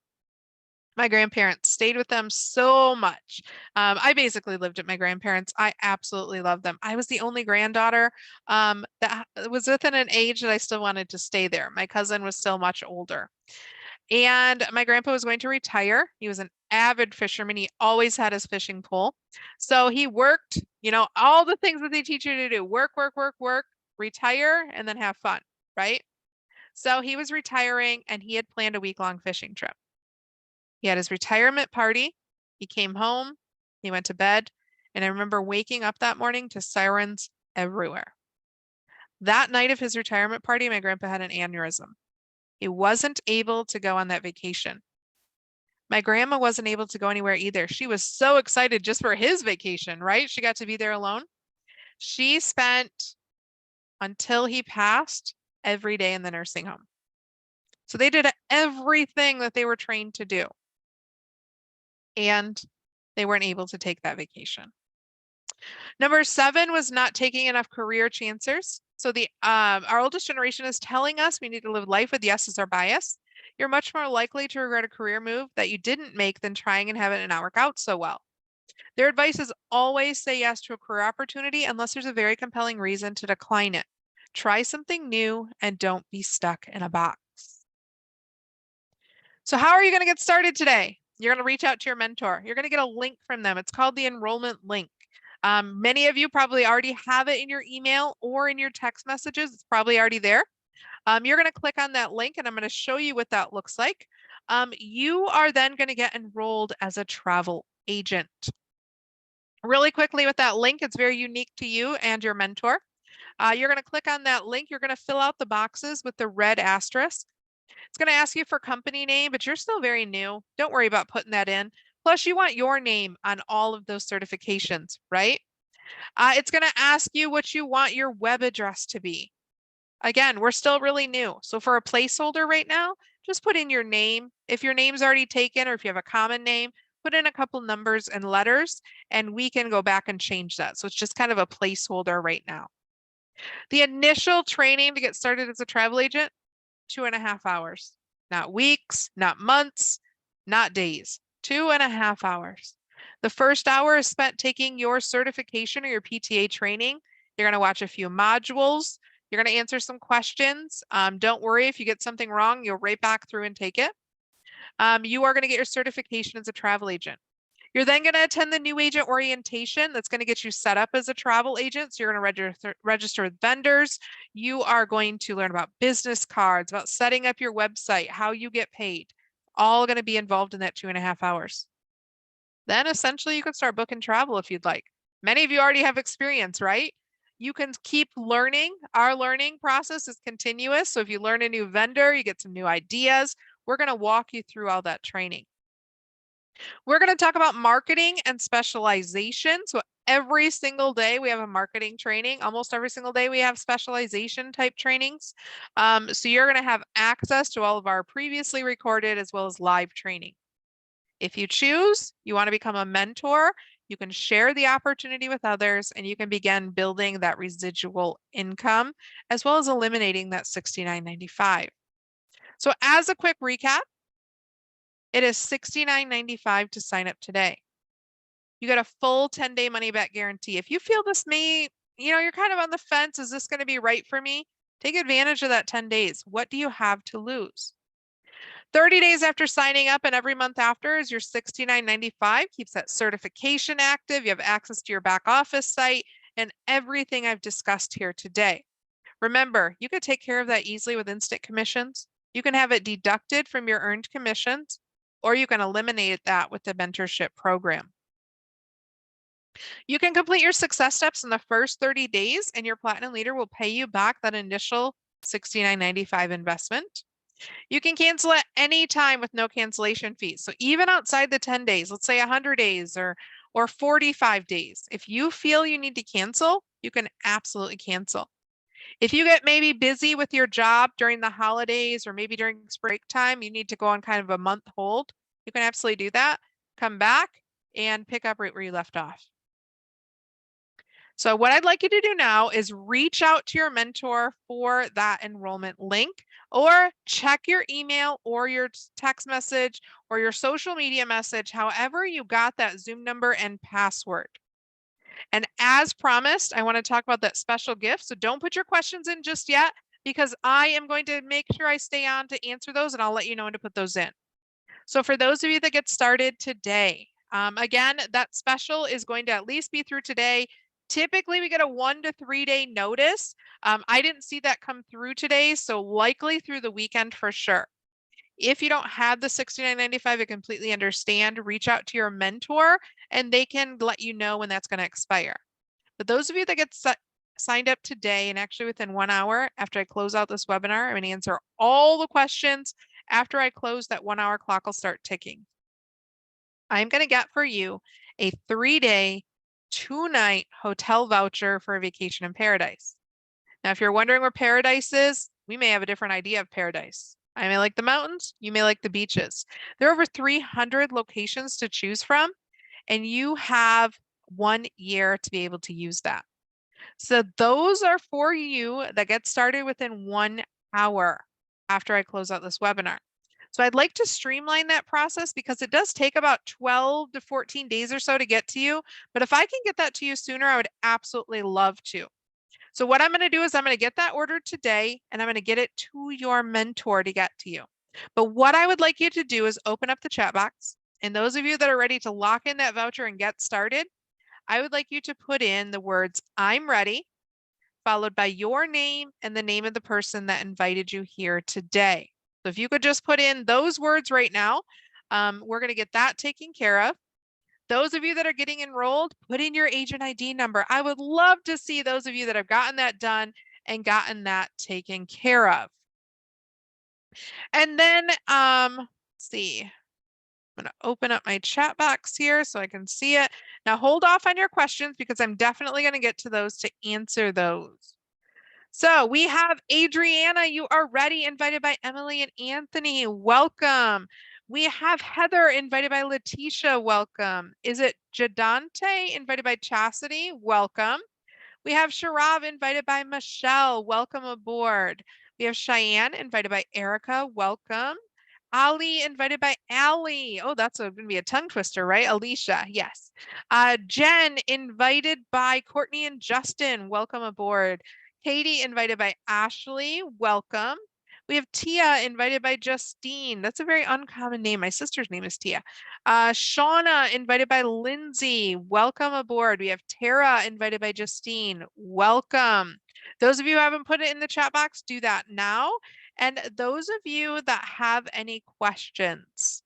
My grandparents, stayed with them so much. I basically lived at my grandparents. I absolutely love them. I was the only granddaughter that was within an age that I still wanted to stay there. My cousin was still much older. And my grandpa was going to retire. He was an avid fisherman. He always had his fishing pole. So he worked, all the things that they teach you to do, work, retire, and then have fun, right? So he was retiring and he had planned a week-long fishing trip. He had his retirement party. He came home, he went to bed, and I remember waking up that morning to sirens everywhere. That night of his retirement party, my grandpa had an aneurysm. He wasn't able to go on that vacation. My grandma wasn't able to go anywhere either. She was so excited just for his vacation, right? She got to be there alone. She spent, until he passed, every day in the nursing home. So they did everything that they were trained to do. And they weren't able to take that vacation. Number 7 was not taking enough career chances. So our oldest generation is telling us we need to live life with yes as our bias. you're much more likely to regret a career move that you didn't make than trying and having it not work out so well. Their advice is always say yes to a career opportunity unless there's a very compelling reason to decline it. Try something new and don't be stuck in a box. So how are you going to get started today? You're going to reach out to your mentor. You're going to get a link from them. It's called the enrollment link. Many of you probably already have it in your email or in your text messages. It's probably already there. You're going to click on that link and I'm going to show you what that looks like. You are then going to get enrolled as a travel agent. Really quickly with that link, it's very unique to you and your mentor. You're going to click on that link. You're going to fill out the boxes with the red asterisk. It's going to ask you for company name, but you're still very new. Don't worry about putting that in. Plus, you want your name on all of those certifications, right? It's going to ask you what you want your web address to be. Again, we're still really new. So for a placeholder right now, just put in your name. If your name's already taken or if you have a common name, put in a couple numbers and letters and we can go back and change that. So it's just kind of a placeholder right now. The initial training to get started as a travel agent, 2.5 hours, not weeks, not months, not days, 2.5 hours. The first hour is spent taking your certification or your PTA training. You're going to watch a few modules. You're going to answer some questions. Don't worry if you get something wrong, you'll right back through and take it. You are going to get your certification as a travel agent. You're then going to attend the new agent orientation. That's going to get you set up as a travel agent. So you're going to register with vendors. You are going to learn about business cards, about setting up your website, how you get paid. All going to be involved in that 2.5 hours. Then essentially you can start booking travel if you'd like. Many of you already have experience, right? You can keep learning. Our learning process is continuous. So if you learn a new vendor, you get some new ideas. We're going to walk you through all that training. We're going to talk about marketing and specialization. So every single day we have a marketing training. Almost every single day we have specialization type trainings. So you're going to have access to all of our previously recorded as well as live training. If you choose, you want to become a mentor, you can share the opportunity with others and you can begin building that residual income as well as eliminating that $69.95. So as a quick recap, it is $69.95 to sign up today. You get a full 10-day money back guarantee. If you feel this may, you're kind of on the fence, is this going to be right for me? Take advantage of that 10 days. What do you have to lose? 30 days after signing up and every month after is your $69.95. Keeps that certification active. You have access to your back office site and everything I've discussed here today. Remember, you could take care of that easily with instant commissions. You can have it deducted from your earned commissions, or you can eliminate that with the mentorship program. You can complete your success steps in the first 30 days and your platinum leader will pay you back that initial $69.95 investment. You can cancel at any time with no cancellation fees. So even outside the 10 days, let's say 100 days or 45 days, if you feel you need to cancel, you can absolutely cancel. If you get maybe busy with your job during the holidays or maybe during break time, you need to go on kind of a month hold, you can absolutely do that. Come back and pick up right where you left off. So what I'd like you to do now is reach out to your mentor for that enrollment link or check your email or your text message or your social media message, however you got that Zoom number and password. And as promised, I want to talk about that special gift. So don't put your questions in just yet because I am going to make sure I stay on to answer those and I'll let you know when to put those in. So for those of you that get started today, again, that special is going to at least be through today. Typically, we get a 1 to 3 day notice. I didn't see that come through today, so likely through the weekend for sure. If you don't have the $69.95, I completely understand. Reach out to your mentor and they can let you know when that's going to expire. But those of you that get signed up today and actually within 1 hour after I close out this webinar, I'm going to answer all the questions. After I close, that 1 hour clock will start ticking. I'm going to get for you a 3-day, 2-night hotel voucher for a vacation in paradise. Now, if you're wondering where paradise is, we may have a different idea of paradise. I may like the mountains, you may like the beaches. There are over 300 locations to choose from, and you have 1 year to be able to use that. So those are for you that get started within 1 hour after I close out this webinar. So I'd like to streamline that process because it does take about 12 to 14 days or so to get to you. But if I can get that to you sooner, I would absolutely love to. So what I'm going to do is I'm going to get that order today and I'm going to get it to your mentor to get to you. But what I would like you to do is open up the chat box. And those of you that are ready to lock in that voucher and get started, I would like you to put in the words, I'm ready, followed by your name and the name of the person that invited you here today. So if you could just put in those words right now, we're going to get that taken care of. Those of you that are getting enrolled, put in your agent ID number. I would love to see those of you that have gotten that done and gotten that taken care of. And then, let's see. I'm going to open up my chat box here so I can see it. Now hold off on your questions because I'm definitely going to get to those to answer those. So we have Adriana, you are ready, invited by Emily and Anthony. Welcome. We have Heather, invited by Letitia. Welcome. Is it Jadante, invited by Chastity? Welcome. We have Sharav, invited by Michelle. Welcome aboard. We have Cheyenne, invited by Erica. Welcome. Ali, invited by Allie. Oh, that's going to be a tongue twister, right? Alicia, yes. Jen, invited by Courtney and Justin. Welcome aboard. Katie, invited by Ashley. Welcome. We have Tia, invited by Justine. That's a very uncommon name. My sister's name is Tia. Shauna, invited by Lindsay. Welcome aboard. We have Tara, invited by Justine. Welcome. Those of you who haven't put it in the chat box, do that now. And those of you that have any questions,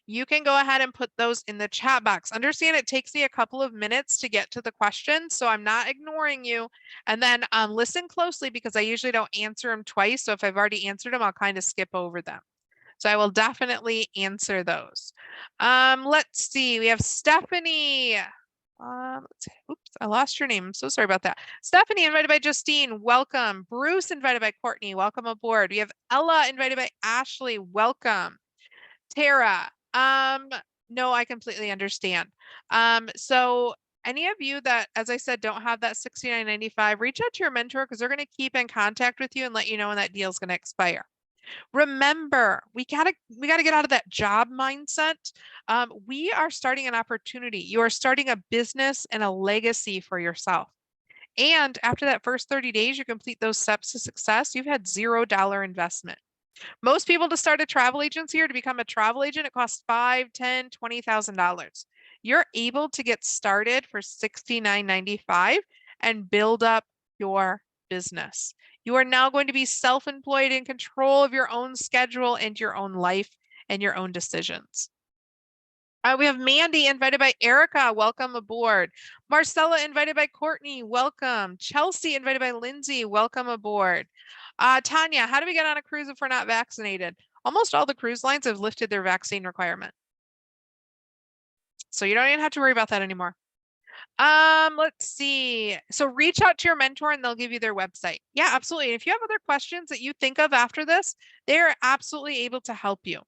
you can go ahead and put those in the chat box. Understand it takes me a couple of minutes to get to the questions, so I'm not ignoring you. And then listen closely because I usually don't answer them twice. So if I've already answered them, I'll kind of skip over them. So I will definitely answer those. Let's see, we have Stephanie. Oops, I lost your name. I'm so sorry about that. Stephanie, invited by Justine. Welcome. Bruce, invited by Courtney. Welcome aboard. We have Ella, invited by Ashley. Welcome. Tara. No, I completely understand. So any of you that, as I said, don't have that $69.95, reach out to your mentor because they're going to keep in contact with you and let you know when that deal is going to expire. Remember, we gotta get out of that job mindset. We are starting an opportunity. You are starting a business and a legacy for yourself. And after that first 30 days, you complete those steps to success, you've had $0 investment. Most people to start a travel agency or to become a travel agent, it costs $5,000, $10,000, $20,000. You're able to get started for $69.95 and build up your business. You are now going to be self-employed, in control of your own schedule and your own life and your own decisions. We have Mandy, invited by Erica. Welcome aboard. Marcella, invited by Courtney. Welcome. Chelsea, invited by Lindsay. Welcome aboard. Tanya, how do we get on a cruise if we're not vaccinated? Almost all the cruise lines have lifted their vaccine requirement. So you don't even have to worry about that anymore. Let's see. So reach out to your mentor and they'll give you their website. Yeah, absolutely. If you have other questions that you think of after this, they're absolutely able to help you.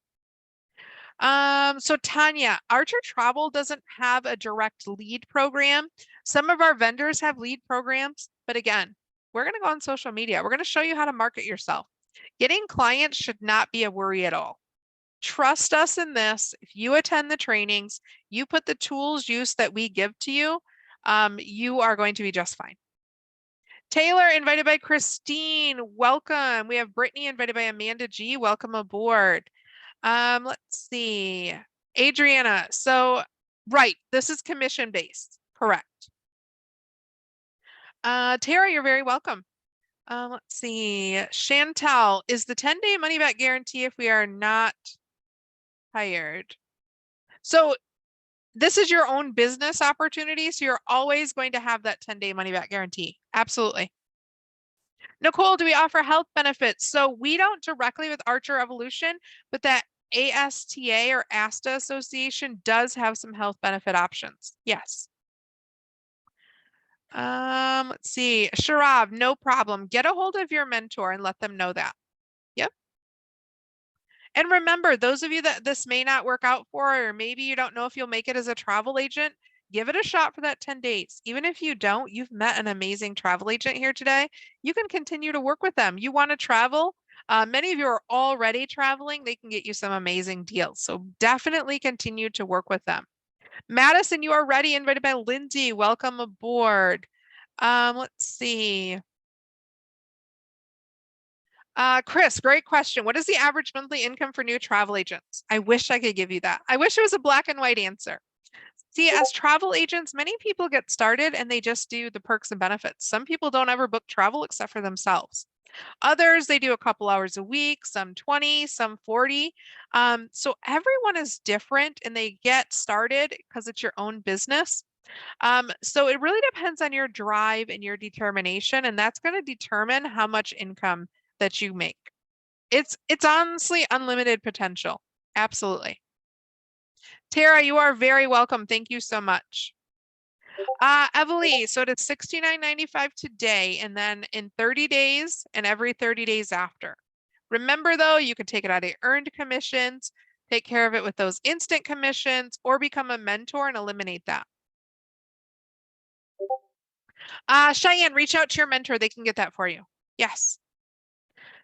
So Tanya, Archer Travel doesn't have a direct lead program. Some of our vendors have lead programs, but again, we're going to go on social media. We're going to show you how to market yourself. Getting clients should not be a worry at all. Trust us in this. If you attend the trainings, you put the tools use that we give to you, you are going to be just fine. Taylor, invited by Christine. Welcome. We have Brittany, invited by Amanda G. Welcome aboard. Let's see. Adriana. So, right, this is commission based. Correct. Tara, you're very welcome. Let's see. Chantal, is the 10-day money back guarantee if we are not hired? So this is your own business opportunity. So you're always going to have that 10-day money back guarantee. Absolutely. Nicole, do we offer health benefits? So we don't directly with Archer Evolution, but that ASTA or ASTA Association does have some health benefit options. Yes. Let's see. Sharav, no problem. Get a hold of your mentor and let them know that. Yep. And remember, those of you that this may not work out for, or maybe you don't know if you'll make it as a travel agent, give it a shot for that 10 days. Even if you don't, you've met an amazing travel agent here today. You can continue to work with them. You want to travel? Many of you are already traveling. They can get you some amazing deals. So definitely continue to work with them. Madison, you are ready, invited by Lindsay. Welcome aboard. Let's see. Chris, great question. What is the average monthly income for new travel agents? I wish I could give you that. I wish it was a black and white answer. See, as travel agents, many people get started and they just do the perks and benefits. Some people don't ever book travel except for themselves. Others, they do a couple hours a week, some 20, some 40. So everyone is different and they get started because it's your own business. So it really depends on your drive and your determination, and that's going to determine how much income that you make. It's honestly unlimited potential. Absolutely. Tara, you are very welcome. Thank you so much. Evalie, so it's $69.95 today, and then in 30 days and every 30 days after. Remember though, you can take it out of earned commissions, take care of it with those instant commissions, or become a mentor and eliminate that. Cheyenne, reach out to your mentor. They can get that for you. Yes.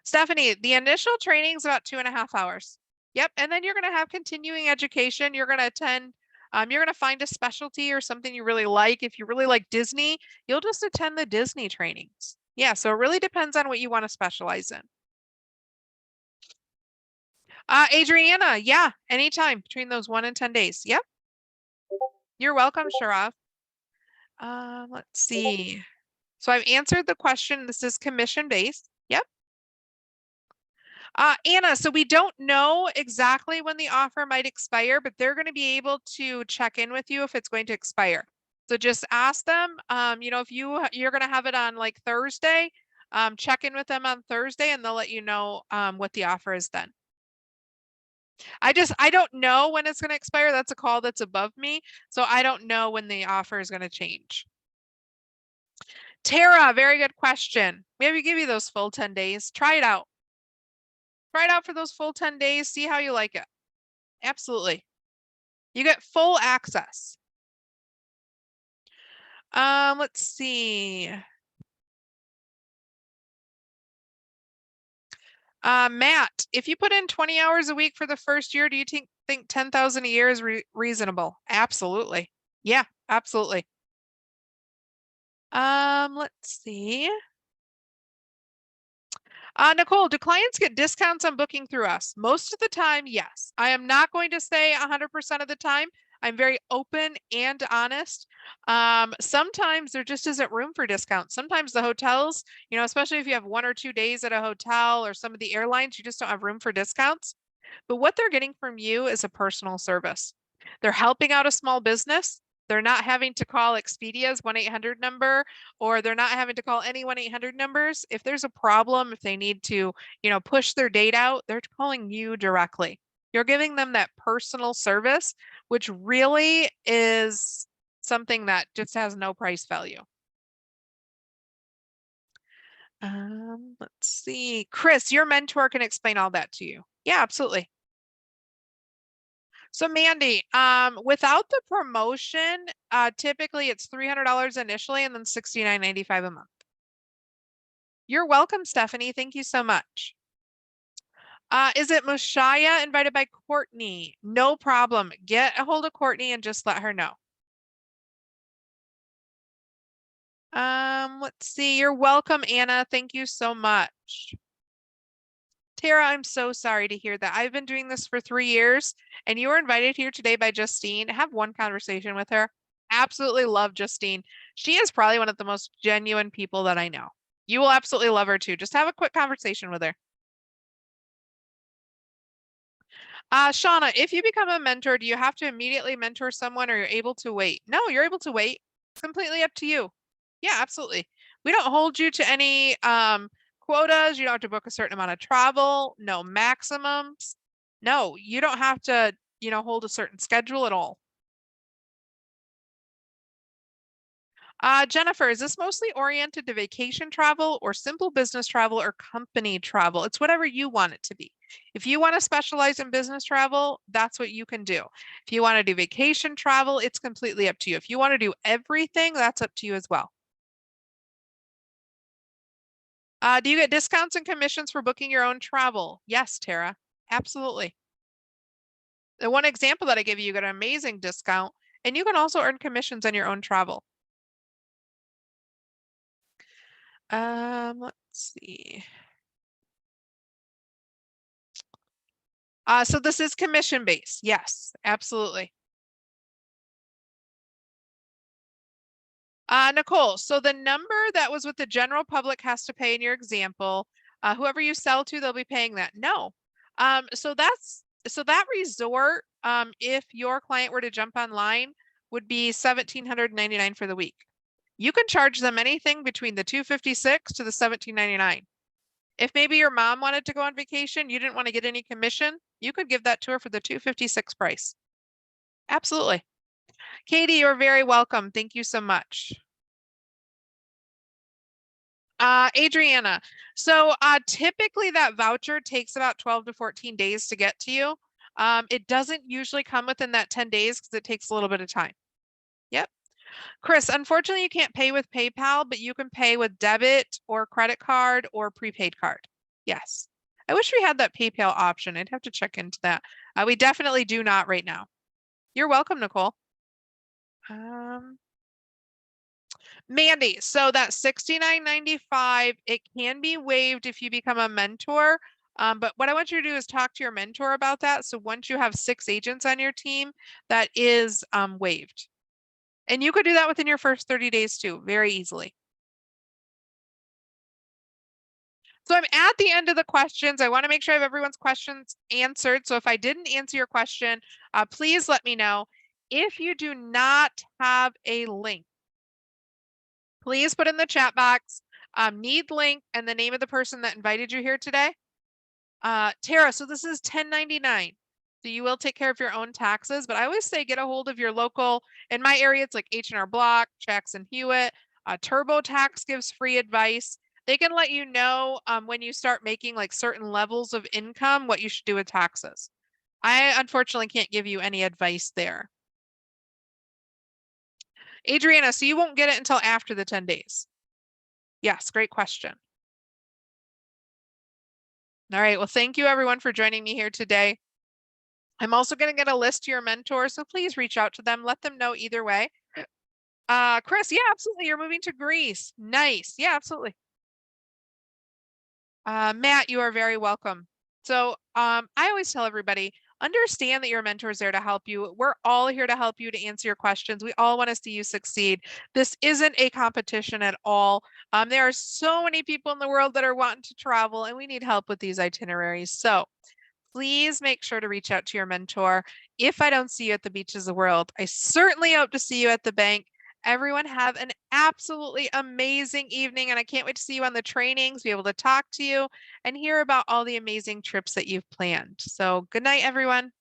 Stephanie, the initial training is about 2.5 hours. Yep. And then you're going to have continuing education. You're going to attend, you're going to find a specialty or something you really like. If you really like Disney, you'll just attend the Disney trainings. Yeah. So it really depends on what you want to specialize in. Adriana, yeah, anytime between those 1 and 10 days. Yep. You're welcome, Sharaf. Let's see. So I've answered the question. This is commission based. Yep. Anna, so we don't know exactly when the offer might expire, but they're going to be able to check in with you if it's going to expire. So just ask them, if you're going to have it on like Thursday, check in with them on Thursday and they'll let you know what the offer is then. I don't know when it's going to expire. That's a call that's above me. So I don't know when the offer is going to change. Tara, very good question. Maybe give you those full 10 days. Try it out. Try it out for those full 10 days. See how you like it. Absolutely. You get full access. Let's see. Matt, if you put in 20 hours a week for the first year, do you think 10,000 a year is reasonable? Absolutely. Yeah, absolutely. Let's see. Nicole, do clients get discounts on booking through us? Most of the time, yes. I am not going to say 100% of the time. I'm very open and honest. Sometimes there just isn't room for discounts. Sometimes the hotels, especially if you have 1 or 2 days at a hotel or some of the airlines, you just don't have room for discounts. But what they're getting from you is a personal service. They're helping out a small business. They're not having to call Expedia's 1-800 number, or they're not having to call any 1-800 numbers. If there's a problem, if they need to, push their date out, they're calling you directly. You're giving them that personal service, which really is something that just has no price value. Let's see. Chris, your mentor can explain all that to you. Yeah, absolutely. So Mandy, without the promotion, typically it's $300 initially and then $69.95 a month. You're welcome, Stephanie. Thank you so much. Is it Mushaya invited by Courtney? No problem. Get a hold of Courtney and just let her know. Let's see. You're welcome, Anna. Thank you so much. Tara, I'm so sorry to hear that. I've been doing this for 3 years and you were invited here today by Justine. Have one conversation with her. Absolutely love Justine. She is probably one of the most genuine people that I know. You will absolutely love her too. Just have a quick conversation with her. Shauna, if you become a mentor, do you have to immediately mentor someone or you're able to wait? No, you're able to wait. It's completely up to you. Yeah, absolutely. We don't hold you to any quotas. You don't have to book a certain amount of travel, no maximums. No, you don't have to, hold a certain schedule at all. Jennifer, is this mostly oriented to vacation travel or simple business travel or company travel? It's whatever you want it to be. If you want to specialize in business travel, that's what you can do. If you want to do vacation travel, it's completely up to you. If you want to do everything, that's up to you as well. Do you get discounts and commissions for booking your own travel? Yes, Tara, absolutely. The one example that I give you, you get an amazing discount, and you can also earn commissions on your own travel. Let's see. So this is commission based. Yes, absolutely. Nicole, so the number that was what the general public has to pay in your example, whoever you sell to, they'll be paying that. No. So that resort, if your client were to jump online, would be $1,799 for the week. You can charge them anything between the $256 to the $1,799. If maybe your mom wanted to go on vacation, you didn't want to get any commission, you could give that to her for the $256 price. Absolutely. Katie, you're very welcome. Thank you so much. Adriana, so typically that voucher takes about 12 to 14 days to get to you. It doesn't usually come within that 10 days because it takes a little bit of time. Yep. Chris, unfortunately, you can't pay with PayPal, but you can pay with debit or credit card or prepaid card. Yes. I wish we had that PayPal option. I'd have to check into that. We definitely do not right now. You're welcome, Nicole. Mandy, so that $69.95, it can be waived if you become a mentor. But what I want you to do is talk to your mentor about that. So once you have 6 agents on your team, that is waived. And you could do that within your first 30 days too, very easily. So I'm at the end of the questions. I want to make sure I have everyone's questions answered. So if I didn't answer your question, please let me know. If you do not have a link, please put in the chat box, need link and the name of the person that invited you here today. Tara, so this is 1099. So you will take care of your own taxes, but I always say get a hold of your local, in my area, it's like H&R Block, Jackson Hewitt, TurboTax gives free advice. They can let you know when you start making like certain levels of income, what you should do with taxes. I unfortunately can't give you any advice there. Adriana, so you won't get it until after the 10 days. Yes, great question. All right, well, thank you everyone for joining me here today. I'm also going to get a list to your mentors, so please reach out to them. Let them know either way. Chris, yeah, absolutely. You're moving to Greece. Nice. Yeah, absolutely. Matt, you are very welcome. So I always tell everybody, understand that your mentor is there to help you. We're all here to help you, to answer your questions. We all want to see you succeed. This isn't a competition at all. There are so many people in the world that are wanting to travel, and we need help with these itineraries. So please make sure to reach out to your mentor. If I don't see you at the beaches of the world, I certainly hope to see you at the bank. Everyone have an absolutely amazing evening, and I can't wait to see you on the trainings, be able to talk to you and hear about all the amazing trips that you've planned. So good night, everyone.